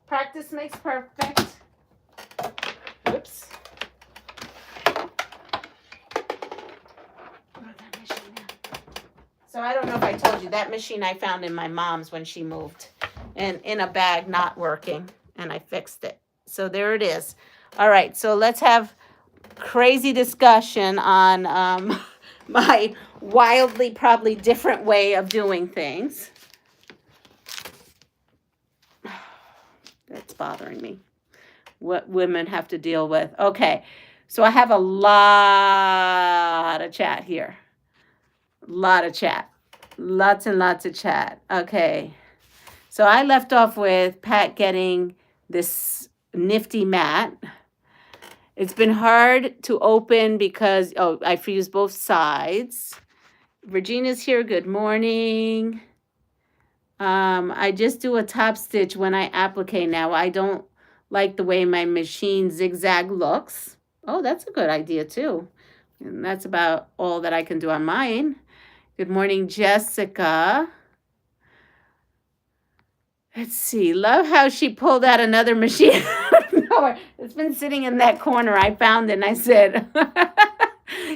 Speaker 1: Practice makes perfect. Whoops. So I don't know if I told you, that machine I found in my mom's when she moved, and in a bag not working, and I fixed it. So there it is. All right, so let's have crazy discussion on my wildly probably different way of doing things. That's bothering me. What women have to deal with. Okay, so I have a lot of chat here. Lot of chat. Lots and lots of chat. Okay. So I left off with Pat getting this nifty mat. It's been hard to open because, I fused both sides. Regina's here. Good morning. I just do a top stitch when I applique now. I don't like the way my machine zigzag looks. Oh, that's a good idea too. And that's about all that I can do on mine. Good morning, Jessica. Let's see. Love how she pulled out another machine. No, it's been sitting in that corner. I found it and I said,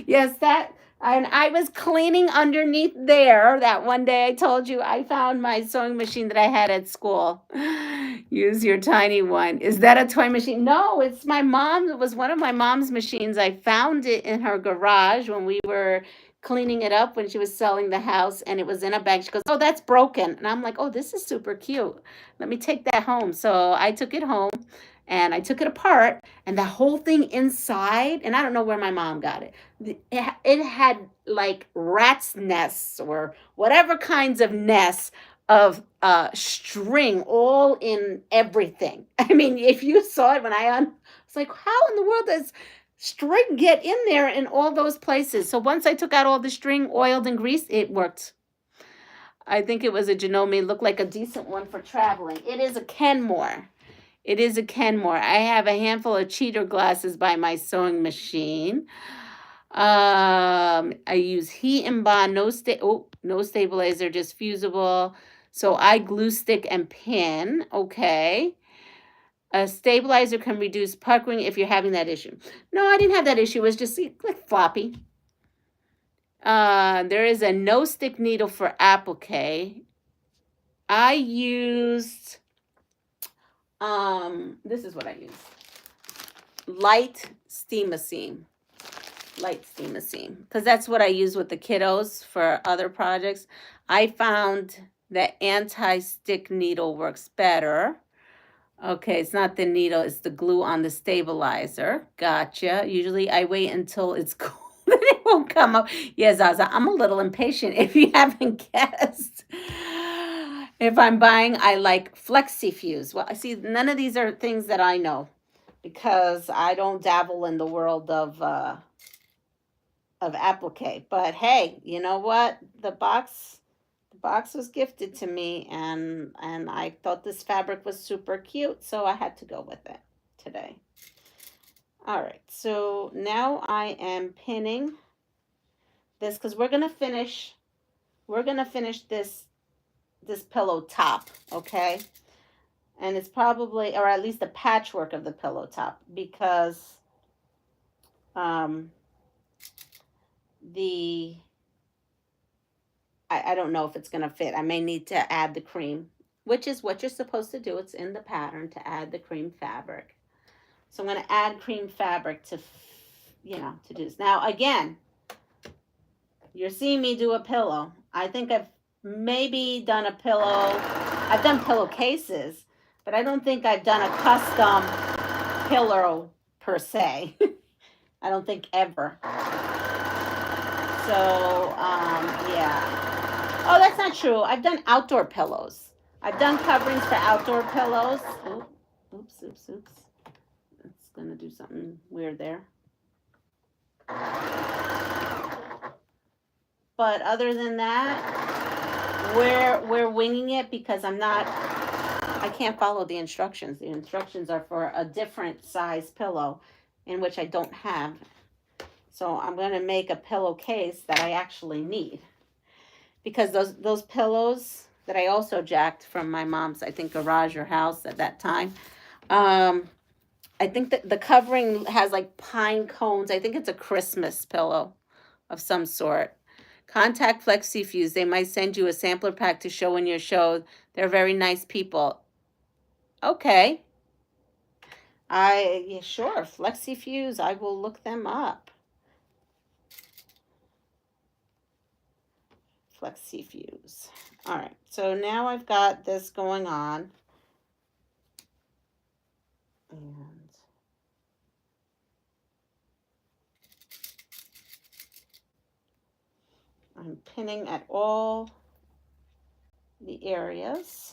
Speaker 1: yes, and I was cleaning underneath there. That one day I told you I found my sewing machine that I had at school. Use your tiny one. Is that a toy machine? No, it's my mom's. It was one of my mom's machines. I found it in her garage when we were cleaning it up when she was selling the house, and it was in a bag. She goes, oh, that's broken. And I'm like, oh, this is super cute. Let me take that home. So I took it home and I took it apart, and the whole thing inside, and I don't know where my mom got it. It had like rat's nests or whatever kinds of nests of string all in everything. I mean, if you saw it when it's like, how in the world does string get in there in all those places? So once I took out all the string, oiled and greased, it worked. I think it was a Janome. It looked like a decent one for traveling. It is a Kenmore. It is a Kenmore. I have a handful of cheater glasses by my sewing machine. I use heat and bond, no stabilizer, just fusible. So I glue, stick, and pin. Okay. A stabilizer can reduce puckering if you're having that issue. No, I didn't have that issue. It was just like floppy. There is a no stick needle for applique. I used, this is what I used. Light steam-a-seam. Light steam-a-seam. Because that's what I use with the kiddos for other projects. I found that anti-stick needle works better. Okay, it's not the needle, it's the glue on the stabilizer. Gotcha. Usually I wait until it's cool and it won't come up. Yeah, Zaza, I'm a little impatient if you haven't guessed. If I'm buying, I like FlexiFuse. Well, I see none of these are things that I know because I don't dabble in the world of applique. But hey, you know what? The box box was gifted to me, and I thought this fabric was super cute, so I had to go with it today. All right, so now I am pinning this because we're gonna finish this pillow top, okay? And it's probably, or at least the patchwork of the pillow top, because I don't know if it's gonna fit. I may need to add the cream, which is what you're supposed to do. It's in the pattern to add the cream fabric. So I'm gonna add cream fabric to, to do this. Now again, you're seeing me do a pillow. I think I've maybe done a pillow. I've done pillowcases, but I don't think I've done a custom pillow per se. I don't think ever. So, yeah. Oh, that's not true. I've done outdoor pillows. I've done coverings for outdoor pillows. Oh, oops. It's going to do something weird there. But other than that, we're winging it because I can't follow the instructions. The instructions are for a different size pillow, in which I don't have. So I'm going to make a pillowcase that I actually need. Because those pillows that I also jacked from my mom's, I think, garage or house at that time, I think that the covering has like pine cones. I think it's a Christmas pillow of some sort. Contact Flexi Fuse. They might send you a sampler pack to show in your show. They're very nice people. Okay. Yeah, sure. Flexi Fuse. I will look them up. Flexi Fuse. All right. So now I've got this going on. And I'm pinning at all the areas,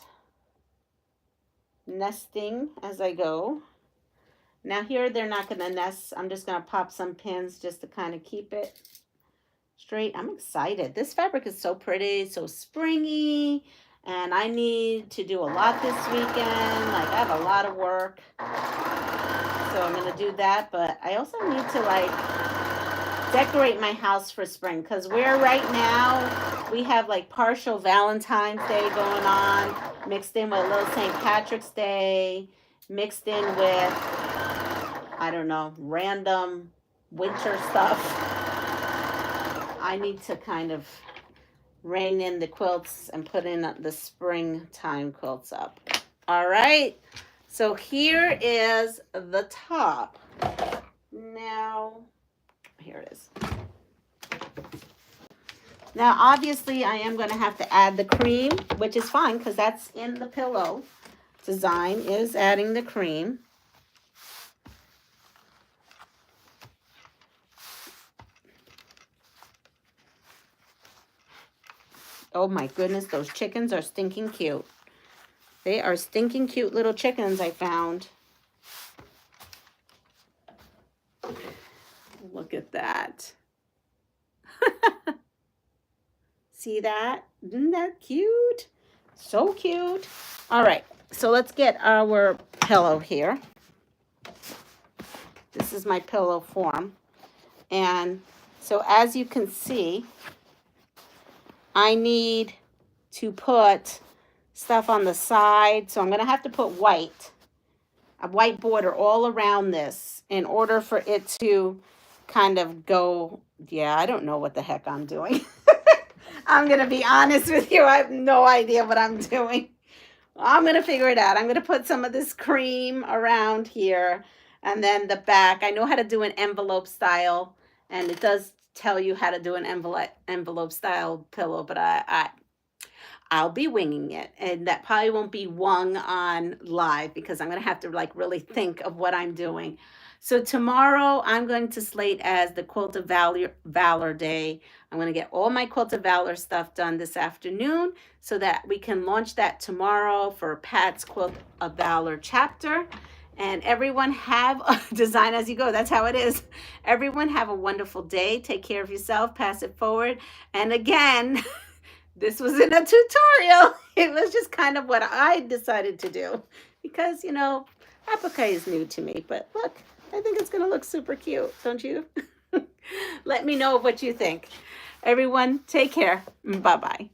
Speaker 1: nesting as I go. Now here they're not going to nest. I'm just going to pop some pins just to kind of keep it straight. I'm excited. This fabric is so pretty, so springy, and I need to do a lot this weekend. Like, I have a lot of work, so I'm going to do that, but I also need to like decorate my house for spring, because right now we have like partial Valentine's Day going on, mixed in with a little St. Patrick's Day, mixed in with, I don't know, random winter stuff. I need to kind of rein in the quilts and put in the springtime quilts up. All right, so here is the top. Now, here it is. Now, obviously, I am going to have to add the cream, which is fine because that's in the pillow. Design is adding the cream. Oh my goodness, those chickens are stinking cute. They are stinking cute little chickens I found. Look at that. See that? Isn't that cute? So cute. All right, so let's get our pillow here. This is my pillow form. And so as you can see, I need to put stuff on the side. So I'm going to have to put a white border all around this in order for it to kind of go. Yeah, I don't know what the heck I'm doing. I'm going to be honest with you. I have no idea what I'm doing. I'm going to figure it out. I'm going to put some of this cream around here, and then the back. I know how to do an envelope style, and it does tell you how to do an envelope style pillow, but I'll be winging it, and that probably won't be wung on live because I'm going to have to like really think of what I'm doing. So tomorrow I'm going to slate as the Quilt of Valor Day. I'm going to get all my Quilt of Valor stuff done this afternoon so that we can launch that tomorrow for Pat's Quilt of Valor chapter. And everyone have a design as you go. That's how it is. Everyone have a wonderful day. Take care of yourself. Pass it forward. And again, This wasn't a tutorial. It was just kind of what I decided to do because, you know, applique is new to me. But look, I think it's going to look super cute, don't you? Let me know what you think. Everyone, take care. Bye-bye.